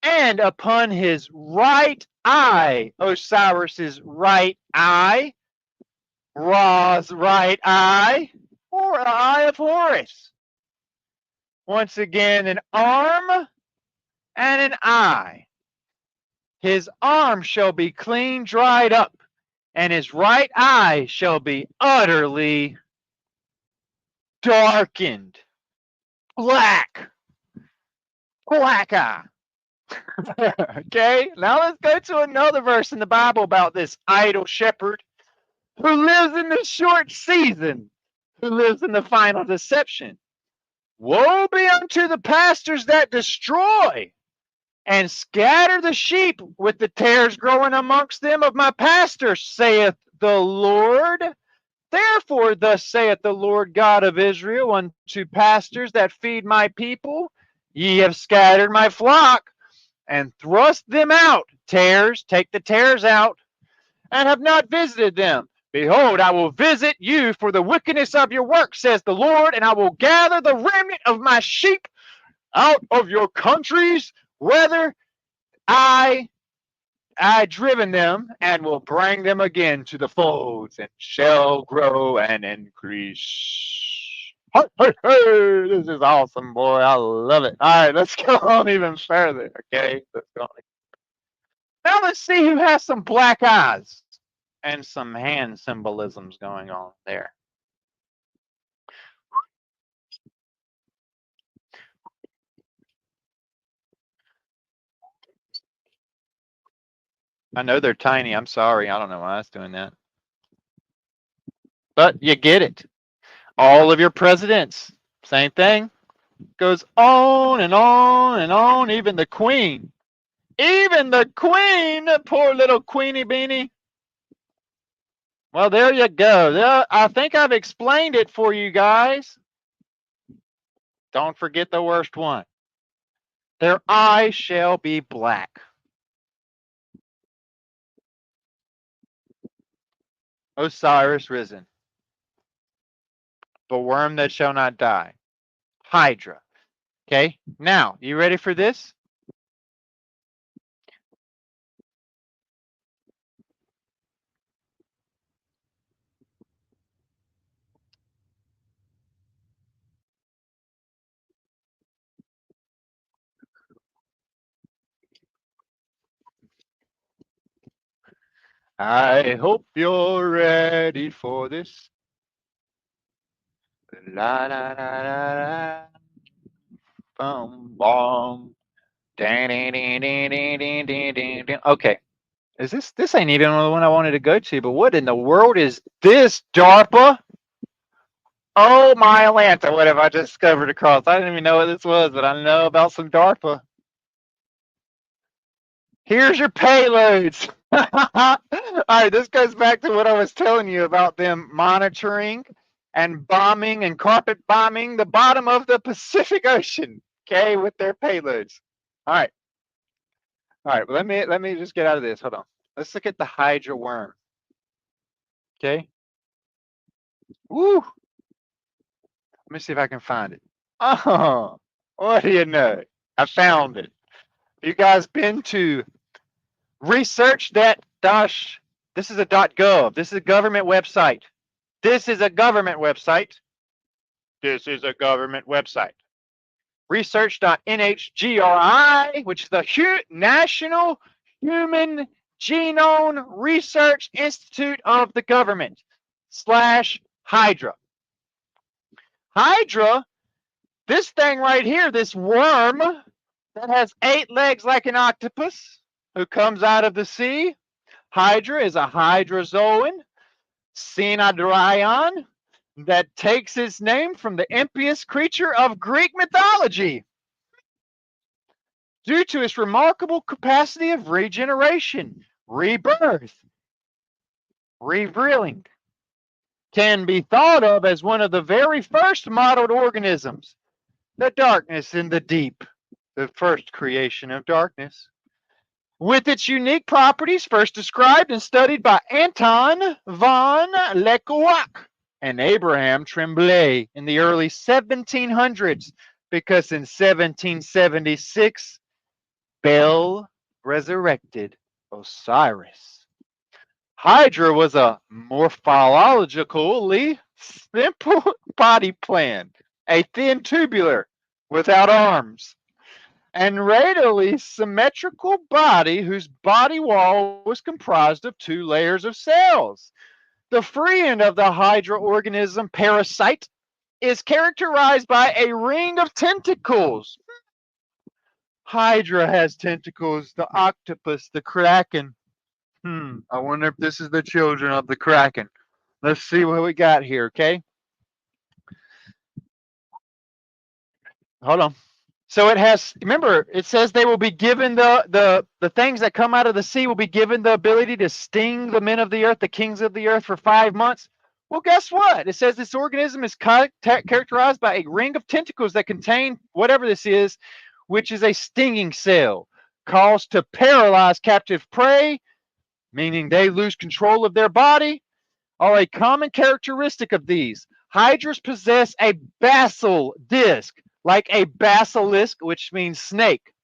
and upon his right eye. Osiris's right eye. Ra's right eye. Or the eye of Horus. Once again, an arm and an eye. His arm shall be clean dried up, and his right eye shall be utterly darkened. Black. black eye. Okay, now let's go to another verse in the Bible about this idle shepherd who lives in the short season, who lives in the final deception. Woe be unto the pastors that destroy and scatter the sheep with the tares growing amongst them of my pastors, saith the Lord. Therefore, thus saith the Lord God of Israel unto pastors that feed my people, ye have scattered my flock and thrust them out. Tares, take the tares out, and have not visited them. Behold, I will visit you for the wickedness of your work, says the Lord, and I will gather the remnant of my sheep out of your countries, whether I driven them, and will bring them again to the folds, and shall grow and increase. Hey, hey, hey, this is awesome, boy. I love it. All right, let's go on even further. Okay, let's go on. Now let's see who has some black eyes and some hand symbolisms going on there. I know they're tiny. I'm sorry. I don't know why I was doing that. But you get it. All of your presidents, same thing. Goes on and on and on. Even the queen. Even the queen, poor little Queenie Beanie. Well, there you go. I think I've explained it for you guys. Don't forget the worst one. Their eyes shall be black. Osiris risen. The worm that shall not die. Hydra. Okay, now, you ready for this? I hope you're ready for this. La la la la la. Bum bum. Okay. Is this ain't even the one I wanted to go to, but what in the world is this, DARPA? Oh my Atlanta, what have I discovered across? I didn't even know what this was, but I know about some DARPA. Here's your payloads. All right, this goes back to what I was telling you about them monitoring and bombing and carpet bombing the bottom of the Pacific Ocean, okay, with their payloads. All right. All right, well, let me just get out of this. Hold on. Let's look at the Hydra worm. Okay. Woo. Let me see if I can find it. Oh, what do you know? I found it. You guys been to research that dash? This is a .gov. This is a government website. This is a government website. This is a government website. Research.nhgri, which is the National Human Genome Research Institute of the government / Hydra. Hydra, this thing right here, this worm that has 8 legs like an octopus who comes out of the sea. Hydra is a hydrozoan, Synodrion, that takes its name from the impious creature of Greek mythology. Due to its remarkable capacity of regeneration, rebirth, revealing, can be thought of as one of the very first modeled organisms. The darkness in the deep, the first creation of darkness. With its unique properties first described and studied by Anton von Leeuwenhoek and Abraham Tremblay in the early 1700s, because in 1776, Bel resurrected Osiris. Hydra was a morphologically simple body plan, a thin tubular without arms, and radially symmetrical body whose body wall was comprised of 2 layers of cells. The free end of the Hydra organism parasite is characterized by a ring of tentacles Hydra has tentacles, the octopus, the kraken. I wonder if this is the children of the kraken. Let's see what we got here, okay? Hold on. So it has, remember, it says they will be given the things that come out of the sea will be given the ability to sting the men of the earth, the kings of the earth for 5 months. Well, guess what? It says this organism is characterized by a ring of tentacles that contain whatever this is, which is a stinging cell, caused to paralyze captive prey, meaning they lose control of their body, are a common characteristic of these. Hydras possess a basal disc, like a basilisk, which means snake,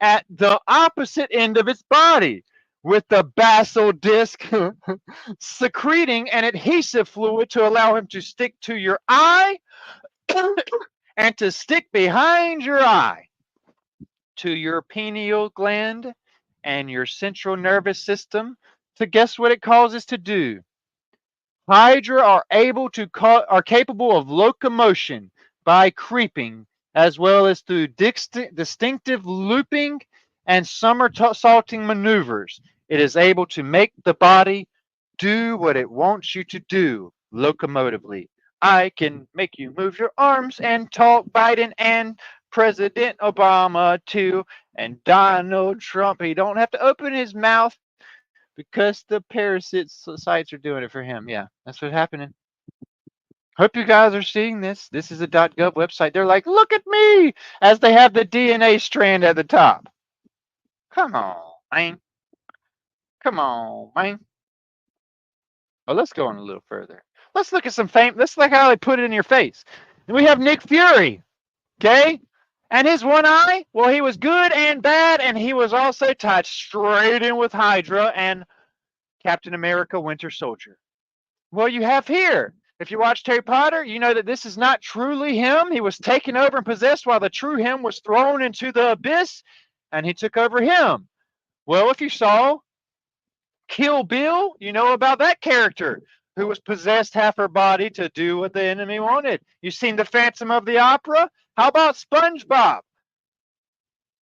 at the opposite end of its body, with the basal disc secreting an adhesive fluid to allow him to stick to your eye and to stick behind your eye to your pineal gland and your central nervous system to guess what it causes to do. Hydra are capable of locomotion by creeping, as well as through distinctive looping and somersaulting maneuvers. It is able to make the body do what it wants you to do locomotively. I can make you move your arms and talk Biden and President Obama too, and Donald Trump. He don't have to open his mouth because the parasites sites are doing it for him. Yeah, that's what's happening. Hope you guys are seeing this. This is a .gov website. They're like, look at me, as they have the DNA strand at the top. Come on, man. Come on, man. Well, let's go on a little further. Let's look at some fame. Let's look how they put it in your face. And we have Nick Fury, okay? And his one eye, well, he was good and bad, and he was also tied straight in with Hydra and Captain America Winter Soldier. Well, you have here. If you watched Harry Potter, you know that this is not truly him. He was taken over and possessed while the true him was thrown into the abyss, and he took over him. Well, if you saw Kill Bill, you know about that character who was possessed half her body to do what the enemy wanted. You've seen the Phantom of the Opera? How about SpongeBob?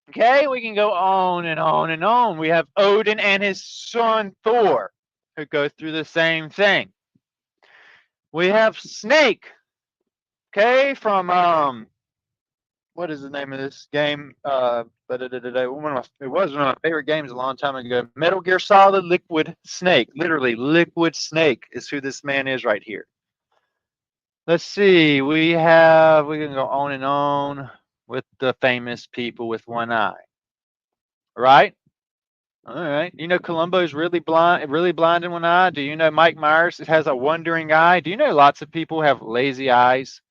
Okay, we can go on and on and on. We have Odin and his son Thor who go through the same thing. We have Snake, okay, from what is the name of this game? It was one of my favorite games a long time ago. Metal Gear Solid Liquid Snake. Literally, Liquid Snake is who this man is right here. Let's see. We can go on and on with the famous people with one eye. Right? All right. You know Columbo's really blind in one eye? Do you know Mike Myers has a wandering eye? Do you know lots of people have lazy eyes?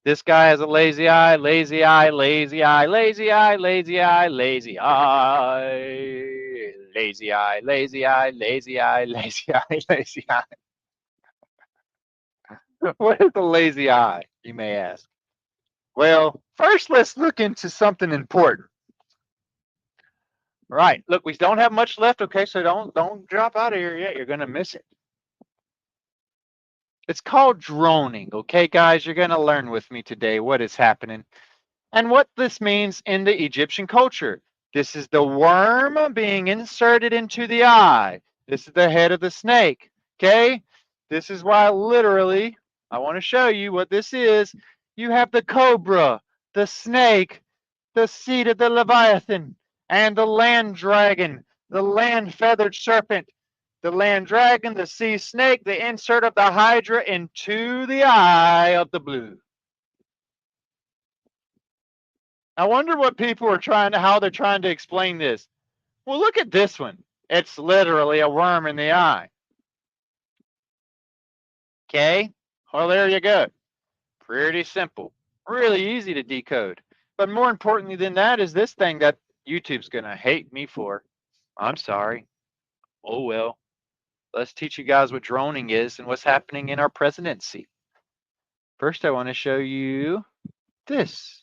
This guy has a lazy eye, lazy eye, lazy eye, lazy eye, lazy eye, lazy eye, lazy eye, lazy eye, lazy eye, lazy eye, lazy eye. What is a lazy eye, you may ask? Well, first let's look into something important. Right. Look, we don't have much left, okay, so don't drop out of here yet. You're gonna miss it. It's called droning, okay, guys? You're gonna learn with me today what is happening and what this means in the Egyptian culture. This is the worm being inserted into the eye. This is the head of the snake, okay? This is why literally, I want to show you what this is. You have the cobra, the snake, the seed of the Leviathan, and the land dragon, the land feathered serpent, the land dragon, the sea snake, the insert of the hydra into the eye of the blue. I wonder what people are how they're trying to explain this. Well, look at this one. It's literally a worm in the eye. Okay? Well, there you go. Pretty simple. Really easy to decode. But more importantly than that is this thing that YouTube's going to hate me for. I'm sorry. Oh, well. Let's teach you guys what droning is and what's happening in our presidency. First, I want to show you this.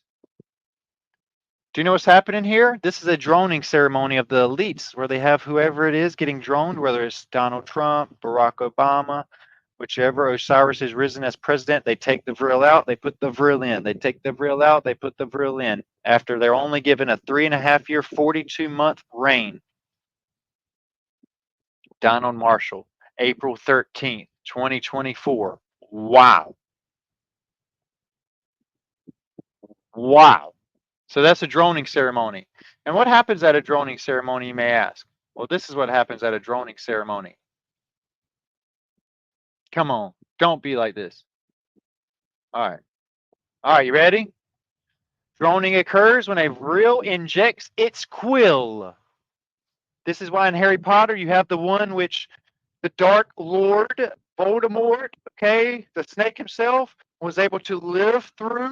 Do you know what's happening here? This is a droning ceremony of the elites where they have whoever it is getting droned, whether it's Donald Trump, Barack Obama, Whichever Osiris is risen as president, they take the vril out, they put the vril in. They take the vril out, they put the vril in. After they're only given a 3.5-year, 42-month reign. Donald Marshall, April 13th, 2024. Wow. Wow. So that's a droning ceremony. And what happens at a droning ceremony, you may ask? Well, this is what happens at a droning ceremony. Come on, don't be like this. All right. All right, you ready? Droning occurs when a vril injects its quill. This is why in Harry Potter you have the one which the Dark Lord Voldemort, okay, the snake himself, was able to live through.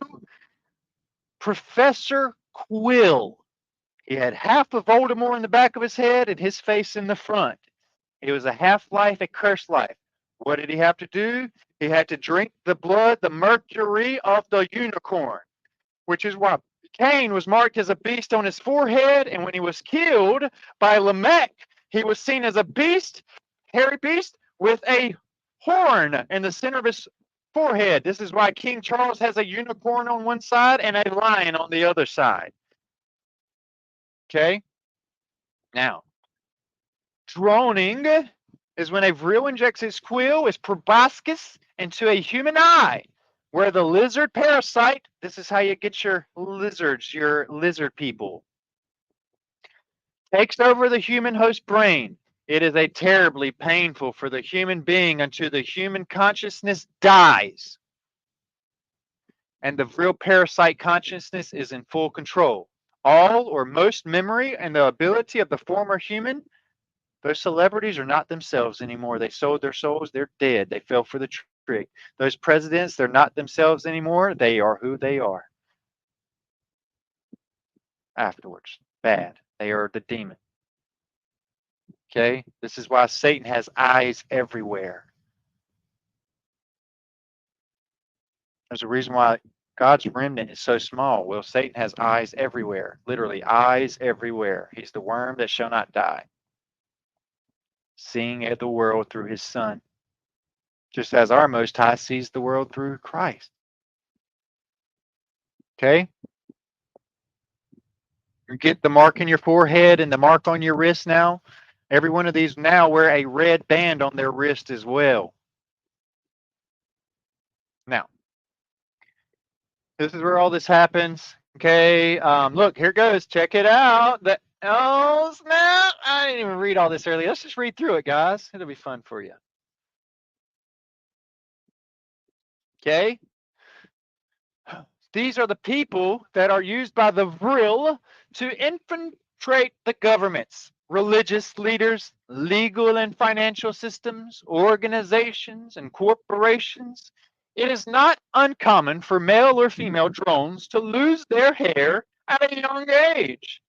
Professor Quill. He had half of Voldemort in the back of his head and his face in the front. It was a half-life, a cursed life. What did he have to do? He had to drink the blood, the mercury of the unicorn, which is why Cain was marked as a beast on his forehead, and when he was killed by Lamech, he was seen as a beast, hairy beast, with a horn in the center of his forehead. This is why King Charles has a unicorn on one side and a lion on the other side. Okay? Now, droning is when a vril injects its quill, its proboscis, into a human eye, where the lizard parasite, this is how you get your lizards, your lizard people, takes over the human host brain. It is a terribly painful for the human being until the human consciousness dies. And the vril parasite consciousness is in full control. All or most memory and the ability of the former human, those celebrities are not themselves anymore. They sold their souls. They're dead. They fell for the trick. Those presidents, they're not themselves anymore. They are who they are. Afterwards, bad. They are the demon. Okay? This is why Satan has eyes everywhere. There's a reason why God's remnant is so small. Well, Satan has eyes everywhere. Literally, eyes everywhere. He's the worm that shall not die, seeing the world through his Son, just as our Most High sees the world through Christ. Okay? You get the mark in your forehead and the mark on your wrist now. Every one of these now wear a red band on their wrist as well. Now, this is where all this happens. Okay, look, here goes. Check it out. Oh, snap. I didn't even read all this earlier. Let's just read through it, guys. It'll be fun for you. Okay. These are the people that are used by the vril to infiltrate the governments, religious leaders, legal and financial systems, organizations, and corporations. It is not uncommon for male or female drones to lose their hair at a young age.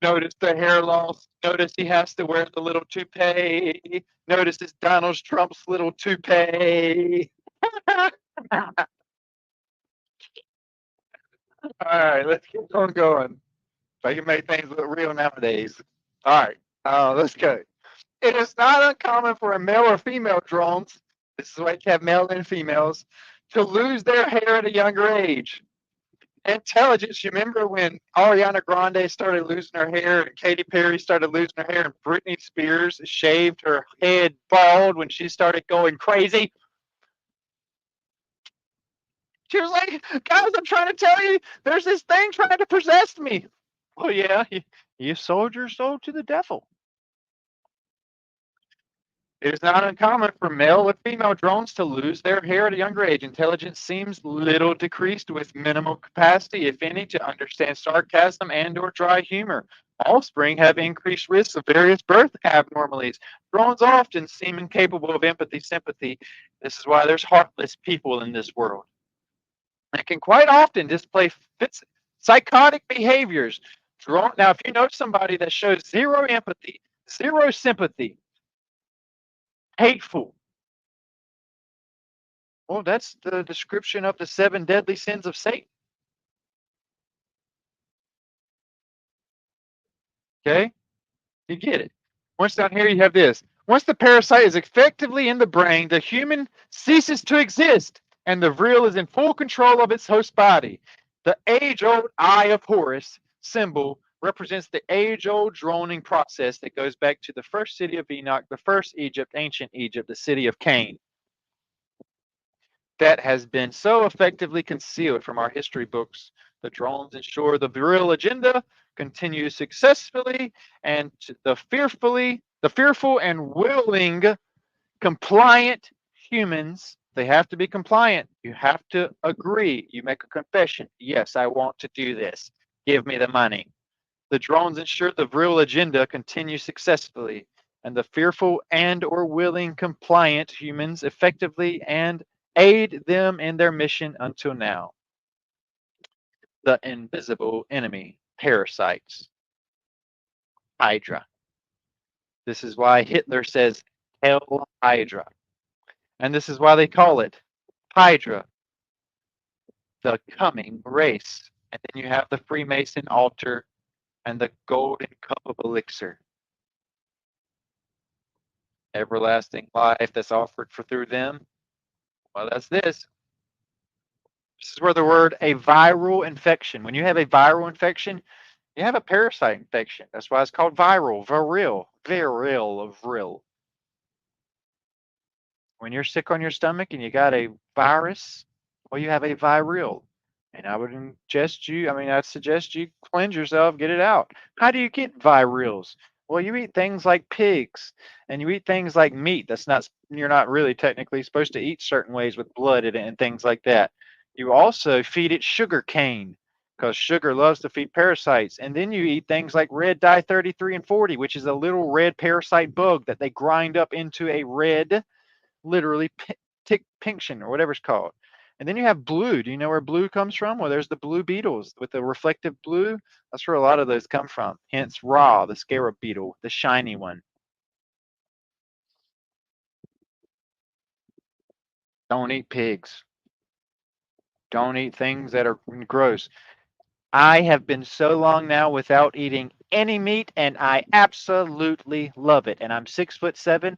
Notice the hair loss. Notice he has to wear the little toupee. Notice it's Donald Trump's little toupee. All right, let's keep on going. So you can make things look real nowadays. All right, let's go. It is not uncommon for a male or female drones, this is why you have male and females, to lose their hair at a younger age. Intelligence, you remember when Ariana Grande started losing her hair and Katy Perry started losing her hair and Britney Spears shaved her head bald when she started going crazy? She was like, guys, I'm trying to tell you, there's this thing trying to possess me. Oh, yeah, you sold your soul to the devil. It is not uncommon for male or female drones to lose their hair at a younger age. Intelligence seems little decreased with minimal capacity, if any, to understand sarcasm and or dry humor. Offspring have increased risks of various birth abnormalities. Drones often seem incapable of empathy, sympathy. This is why there's heartless people in this world. It can quite often display psychotic behaviors. Now, if you know somebody that shows zero empathy, zero sympathy, hateful, well, that's the description of the 7 deadly sins of Satan. Okay? You get it. Once down here, you have this. Once the parasite is effectively in the brain, the human ceases to exist, and the vril is in full control of its host body. The age-old Eye of Horus symbol represents the age-old droning process that goes back to the first city of Enoch, the first Egypt, ancient Egypt, the city of Cain, that has been so effectively concealed from our history books. The drones ensure the vril agenda continues successfully, and the fearful and willing compliant humans, they have to be compliant. You have to agree. You make a confession. Yes, I want to do this. Give me the money. The drones ensure the vril agenda continues successfully, and the fearful and or willing compliant humans effectively and aid them in their mission until now. The invisible enemy, parasites, Hydra. This is why Hitler says, Hell Hydra. And this is why they call it Hydra, the coming race. And then you have the Freemason altar and the golden cup of elixir. Everlasting life that's offered for through them. Well, that's this. This is where the word a viral infection. When you have a viral infection, you have a parasite infection. That's why it's called viral, viril. When you're sick on your stomach and you got a virus, well, you have a viral. And I'd suggest you cleanse yourself, get it out. How do you get virals? Well, you eat things like pigs and you eat things like meat. You're not really technically supposed to eat certain ways with blood in it and things like that. You also feed it sugar cane because sugar loves to feed parasites. And then you eat things like red dye 33 and 40, which is a little red parasite bug that they grind up into a red, literally tick pinction or whatever it's called. And then you have blue. Do you know where blue comes from? Well, there's the blue beetles with the reflective blue. That's where a lot of those come from. Hence, Ra, the scarab beetle, the shiny one. Don't eat pigs. Don't eat things that are gross. I have been so long now without eating any meat, and I absolutely love it. And I'm 6'7",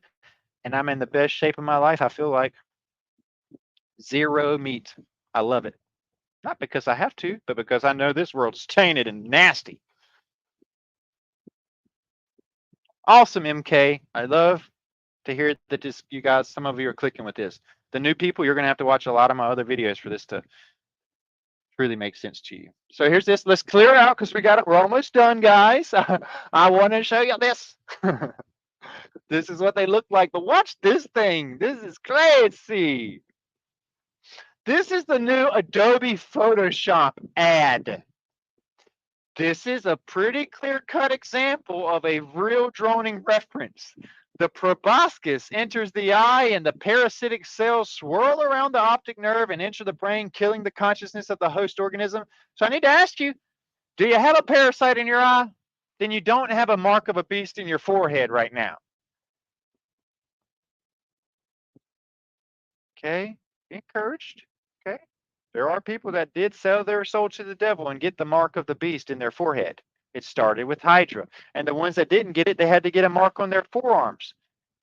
and I'm in the best shape of my life. I feel like zero meat. I love it. Not because I have to, but because I know this world's tainted and nasty. Awesome, MK. I love to hear that you guys, some of you are clicking with this. The new people, you're going to have to watch a lot of my other videos for this to really make sense to you. So here's this. Let's clear out because we got it. We're almost done, guys. I want to show you this. This is what they look like. But watch this thing. This is crazy. This is the new Adobe Photoshop ad. This is a pretty clear-cut example of a real droning reference. The proboscis enters the eye and the parasitic cells swirl around the optic nerve and enter the brain, killing the consciousness of the host organism. So I need to ask you, do you have a parasite in your eye? Then you don't have a mark of a beast in your forehead right now. Okay? Be encouraged. Okay? There are people that did sell their soul to the devil and get the mark of the beast in their forehead. It started with Hydra. And the ones that didn't get it, they had to get a mark on their forearms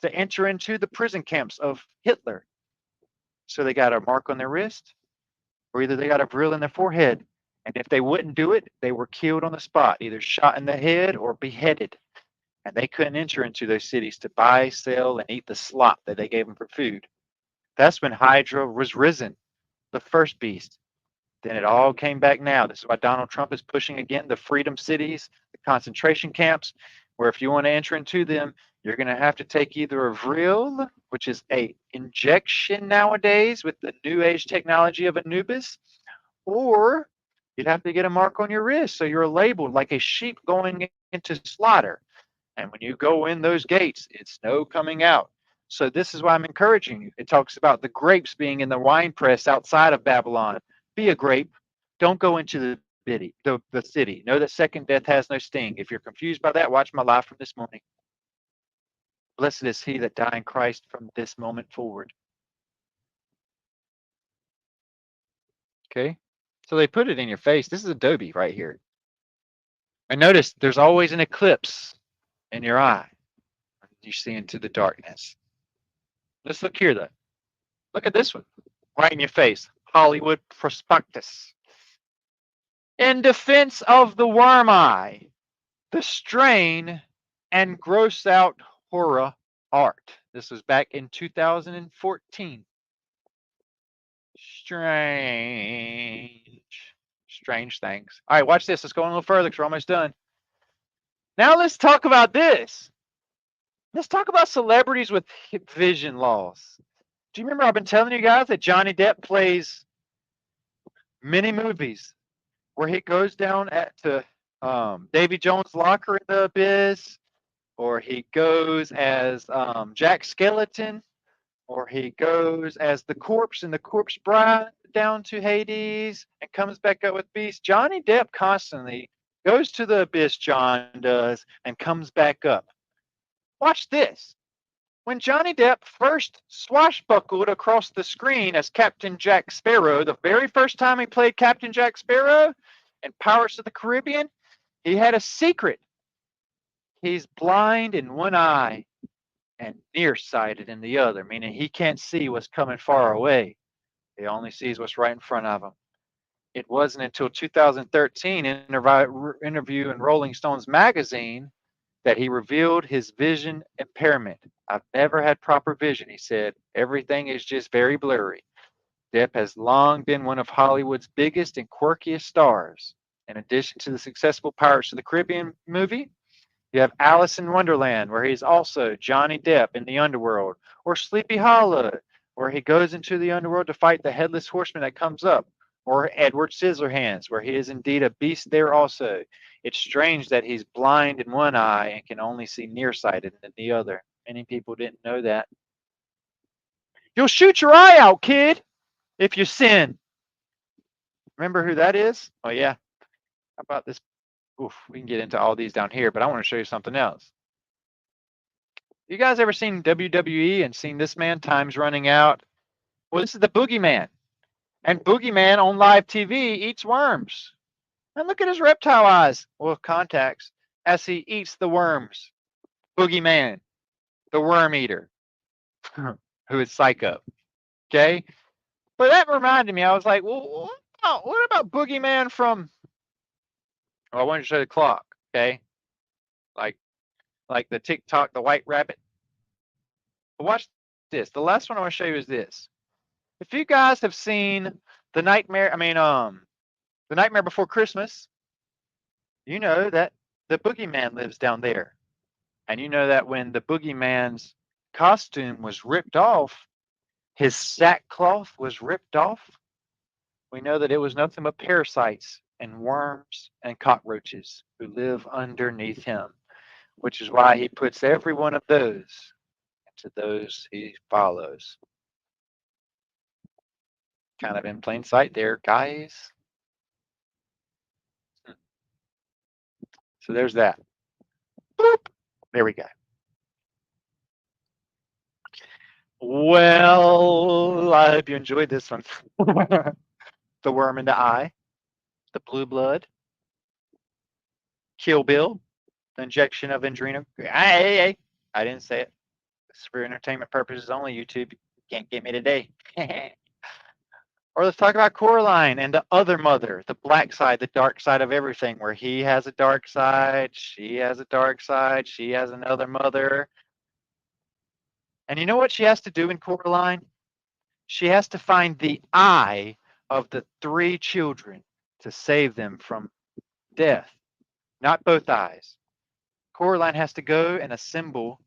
to enter into the prison camps of Hitler. So they got a mark on their wrist, or either they got a vril in their forehead. And if they wouldn't do it, they were killed on the spot, either shot in the head or beheaded. And they couldn't enter into those cities to buy, sell, and eat the slop that they gave them for food. That's when Hydra was risen, the first beast. Then it all came back now. This is why Donald Trump is pushing again the freedom cities, the concentration camps, where if you want to enter into them, you're going to have to take either a vril, which is a injection nowadays with the new age technology of Anubis, or you'd have to get a mark on your wrist so you're labeled like a sheep going into slaughter. And when you go in those gates, it's no coming out. So this is why I'm encouraging you. It talks about the grapes being in the wine press outside of Babylon. Be a grape. Don't go into the city. Know that second death has no sting. If you're confused by that, watch my live from this morning. Blessed is he that die in Christ from this moment forward. Okay? So they put it in your face. This is Adobe right here. And notice there's always an eclipse in your eye. You see into the darkness. Let's look here, though. Look at this one. Right in your face. Hollywood prospectus. In defense of the worm eye, the strain and gross out horror art. This was back in 2014. Strange things. All right, watch this. Let's go a little further because we're almost done. Now let's talk about this. Let's talk about celebrities with vision loss. Do you remember I've been telling you guys that Johnny Depp plays many movies where he goes down to Davy Jones' locker in the abyss, or he goes as Jack Skeleton, or he goes as the corpse in the Corpse Bride down to Hades and comes back up with Beast. Johnny Depp constantly goes to the abyss, John does, and comes back up. Watch this. When Johnny Depp first swashbuckled across the screen as Captain Jack Sparrow, the very first time he played Captain Jack Sparrow in Pirates of the Caribbean, he had a secret. He's blind in one eye and nearsighted in the other, meaning he can't see what's coming far away. He only sees what's right in front of him. It wasn't until 2013 interview in Rolling Stones magazine that he revealed his vision impairment. I've never had proper vision, he said. Everything is just very blurry. Depp has long been one of Hollywood's biggest and quirkiest stars. In addition to the successful Pirates of the Caribbean movie, you have Alice in Wonderland, where he's also Johnny Depp in the underworld, or Sleepy Hollow, where he goes into the underworld to fight the headless horseman that comes up, or Edward Scissorhands, where he is indeed a beast there also. It's strange that he's blind in one eye and can only see nearsighted in the other. Many people didn't know that. You'll shoot your eye out, kid, if you sin. Remember who that is? Oh, yeah. How about this? Oof, we can get into all these down here, but I want to show you something else. You guys ever seen WWE and seen this man? Time's running out. Well, this is the Boogeyman. And Boogeyman on live TV eats worms. And look at his reptile eyes, well, contacts, as he eats the worms. Boogeyman, the worm eater, who is psycho. Okay? But that reminded me, I was like, well, what about Boogeyman from, I wanted to show the clock, okay? Like the TikTok, the white rabbit. But watch this. The last one I want to show you is this. If you guys have seen The Nightmare Before Christmas, you know that the Boogeyman lives down there. And you know that when the Boogeyman's costume was ripped off, his sackcloth was ripped off, we know that it was nothing but parasites and worms and cockroaches who live underneath him, which is why he puts every one of those into those he follows. Kind of in plain sight there, guys. So there's that. Boop. There we go. Well, I hope you enjoyed this one. The worm in the eye, the blue blood, Kill Bill, the injection of adrenal. Hey, I didn't say it. It's for entertainment purposes only, YouTube. You can't get me today. Or let's talk about Coraline and the other mother, the black side, the dark side of everything, where he has a dark side, she has a dark side, she has another mother. And you know what she has to do in Coraline? She has to find the eye of the 3 children to save them from death, not both eyes. Coraline has to go and assemble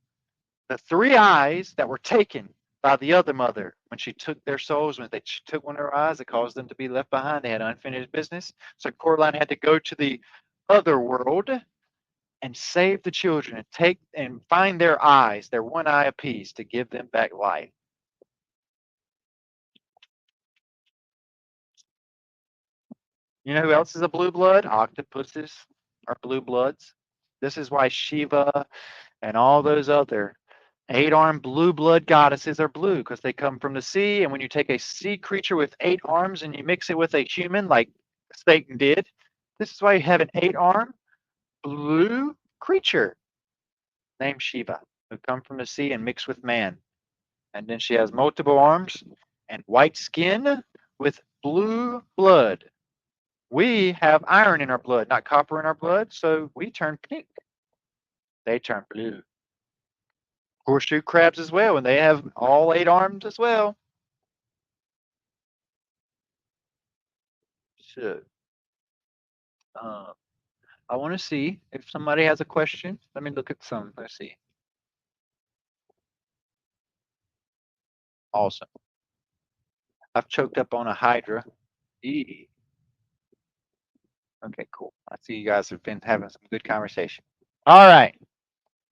the 3 eyes that were taken by the other mother when she took their souls. When they took one of her eyes, it caused them to be left behind. They had unfinished business. So Coraline had to go to the other world and save the children and take and find their eyes, their one eye apiece, to give them back life. You know who else is a blue blood? Octopuses are blue bloods. This is why Shiva and all those other 8-armed blue blood goddesses are blue, because they come from the sea. And when you take a sea creature with 8 arms and you mix it with a human like Satan did, this is why you have an 8-armed blue creature named Shiva. who come from the sea and mix with man. And then she has multiple arms and white skin with blue blood. We have iron in our blood, not copper in our blood, so we turn pink. They turn blue. Horseshoe crabs as well, and they have all 8 arms as well. So, uh, I want to see if somebody has a question. Let me look at some. Let's see. Awesome. I've choked up on a hydra. Eee. Okay, cool. I see you guys have been having some good conversation. All right.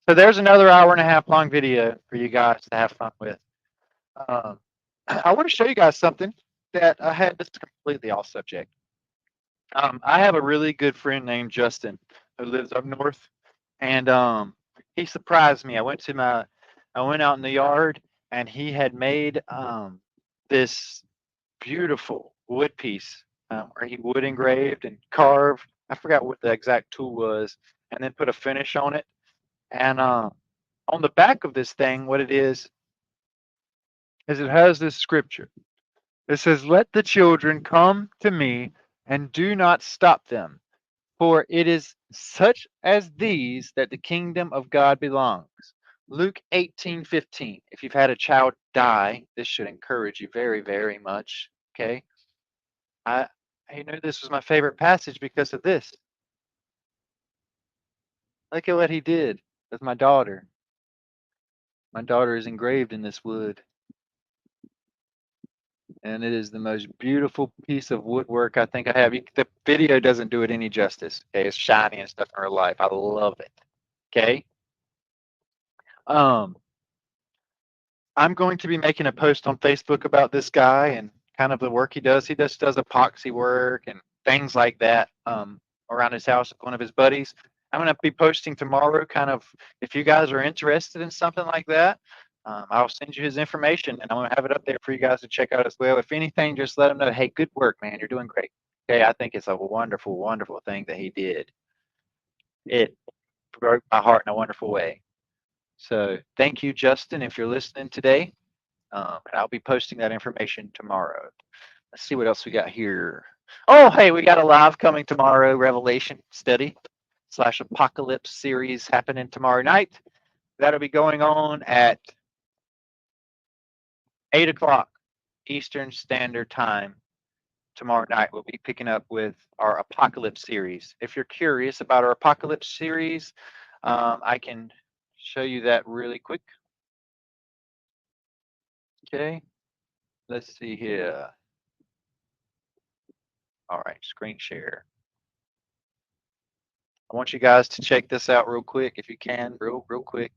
So there's another hour and a half long video for you guys to have fun with. I want to show you guys something that I had. This is completely off subject. I have a really good friend named Justin who lives up north, and he surprised me. I went out in the yard, and he had made this beautiful wood piece where he wood engraved and carved. I forgot what the exact tool was, and then put a finish on it. And on the back of this thing, what it is it has this scripture. It says, "Let the children come to me, and do not stop them, for it is such as these that the kingdom of God belongs." Luke 18:15. If you've had a child die, this should encourage you very, very much. Okay. I I knew this was my favorite passage because of this. Look at what he did with my daughter. My daughter is engraved in this wood, and it is the most beautiful piece of woodwork I think I have. The video doesn't do it any justice. Okay, it's shiny and stuff in real life. I love it. Okay. Um, I'm going to be making a post on Facebook about this guy and kind of the work he does. He just does epoxy work and things like that around his house with one of his buddies. I'm going to be posting tomorrow, kind of, if you guys are interested in something like that, I'll send you his information and I'm going to have it up there for you guys to check out as well. If anything, just let him know, hey, good work, man. You're doing great. Okay, I think it's a wonderful, wonderful thing that he did. It broke my heart in a wonderful way. So thank you, Justin, if you're listening today. And I'll be posting that information tomorrow. Let's see what else we got here. Oh, hey, we got a live coming tomorrow Revelation study / apocalypse series happening tomorrow night. That'll be going on at 8 o'clock Eastern Standard Time tomorrow night. We'll be picking up with our apocalypse series. If you're curious about our apocalypse series, I can show you that really quick. Okay, let's see here. All right, screen share. I want you guys to check this out real quick if you can, real quick.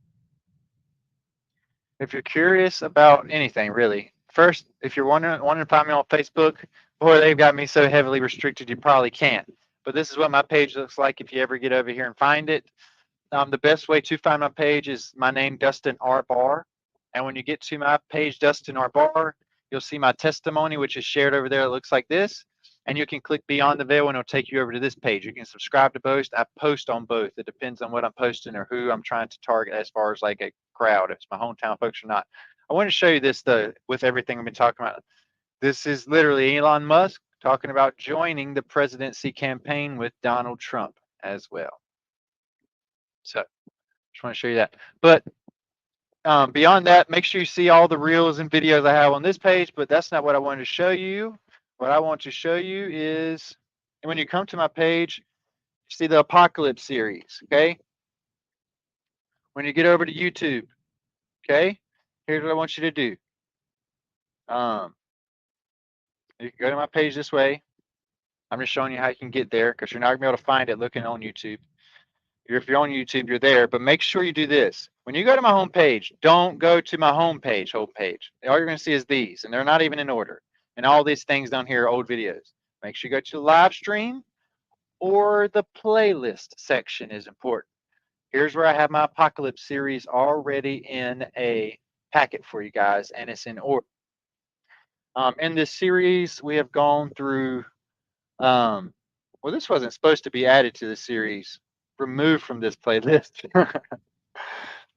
If you're curious about anything, really, first, if you're wanting to find me on Facebook, boy, they've got me so heavily restricted you probably can't. But this is what my page looks like if you ever get over here and find it. The best way to find my page is my name, Dustin R. Barr. And when you get to my page, Dustin R. Barr, you'll see my testimony, which is shared over there. It looks like this. And you can click Beyond the Veil and it'll take you over to this page. You can subscribe to both. I post on both. It depends on what I'm posting or who I'm trying to target as far as like a crowd, if it's my hometown folks or not. I want to show you this though, with everything I've been talking about. This is literally Elon Musk talking about joining the presidency campaign with Donald Trump as well. So just want to show you that. But beyond that, make sure you see all the reels and videos I have on this page, but that's not what I wanted to show you. What I want to show you is when you come to my page, you see the Apocalypse series, okay? When you get over to YouTube, okay? Here's what I want you to do. You can go to my page this way. I'm just showing you how you can get there because you're not going to be able to find it looking on YouTube. If you're on YouTube, you're there, but make sure you do this. When you go to my homepage, don't go to my homepage. All you're going to see is these, and they're not even in order. And all these things down here are old videos. Make sure you go to the live stream or the playlist section is important. Here's where I have my Apocalypse series already in a packet for you guys, and it's in order. In this series, we have gone through, well, this wasn't supposed to be added to the series, removed from this playlist.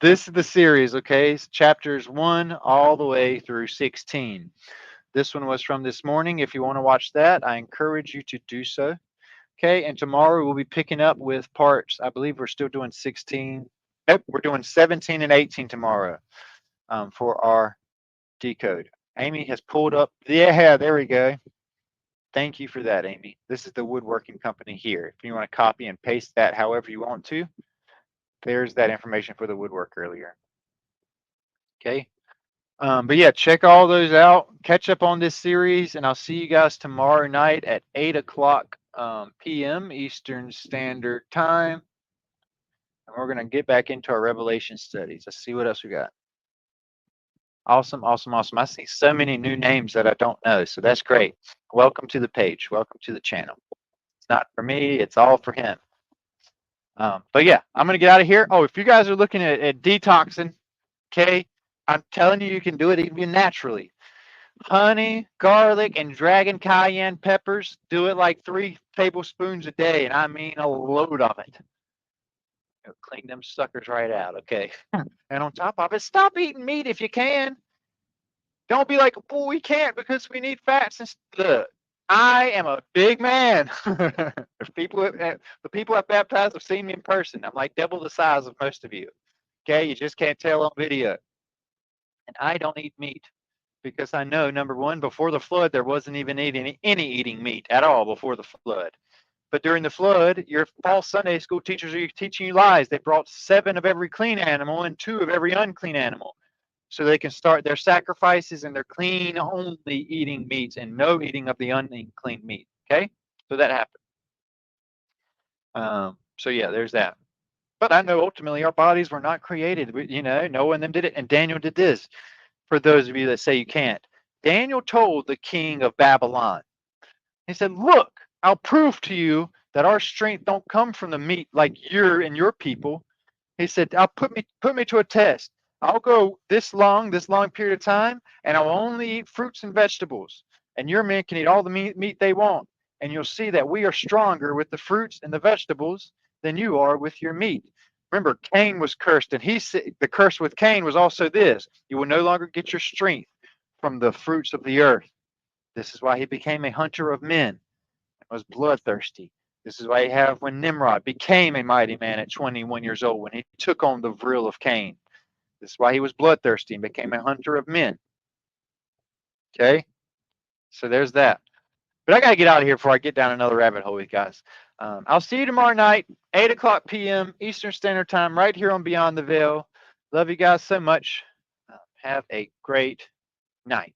This is the series, okay? It's chapters 1 all the way through 16. This one was from this morning. If you want to watch that, I encourage you to do so. Okay, and tomorrow we'll be picking up with parts. I believe we're still doing 16. Nope, we're doing 17 and 18 tomorrow for our decode. Amy has pulled up. Yeah, there we go. Thank you for that, Amy. This is the woodworking company here. If you want to copy and paste that however you want to, there's that information for the woodwork earlier. Okay. But yeah, check all those out. Catch up on this series, and I'll see you guys tomorrow night at 8 o'clock p.m. Eastern Standard Time. And we're going to get back into our Revelation studies. Let's see what else we got. Awesome, awesome, awesome. I see so many new names that I don't know, so that's great. Welcome to the page. Welcome to the channel. It's not for me. It's all for him. But yeah, I'm going to get out of here. Oh, if you guys are looking at detoxing, okay, I'm telling you, you can do it even naturally. Honey, garlic, and dragon cayenne peppers. Do it like 3 tablespoons a day, and I mean a load of it. It'll clean them suckers right out, okay? And on top of it, stop eating meat if you can. Don't be like, oh, we can't because we need fats and stuff. I am a big man. The people I've baptized have seen me in person. I'm like double the size of most of you. Okay, you just can't tell on video. And I don't eat meat because I know, number one, before the flood, there wasn't even any eating meat at all before the flood. But during the flood, your false Sunday school teachers are teaching you lies. They brought 7 of every clean animal and 2 of every unclean animal, so they can start their sacrifices and their clean only eating meats and no eating of the unclean meat. Okay, so that happened. So yeah, there's that. But I know ultimately our bodies were not created. Noah and them did it, and Daniel did this. For those of you that say you can't, Daniel told the king of Babylon, he said, look, I'll prove to you that our strength don't come from the meat like your people. He said, I'll put me to a test. I'll go this long period of time, and I'll only eat fruits and vegetables. And your men can eat all the meat they want. And you'll see that we are stronger with the fruits and the vegetables than you are with your meat. Remember, Cain was cursed, and the curse with Cain was also this: you will no longer get your strength from the fruits of the earth. This is why he became a hunter of men and was bloodthirsty. This is why you have when Nimrod became a mighty man at 21 years old, when he took on the vril of Cain. This is why he was bloodthirsty and became a hunter of men. Okay? So there's that. But I got to get out of here before I get down another rabbit hole, you guys. I'll see you tomorrow night, 8 o'clock p.m. Eastern Standard Time, right here on Beyond the Veil. Love you guys so much. Have a great night.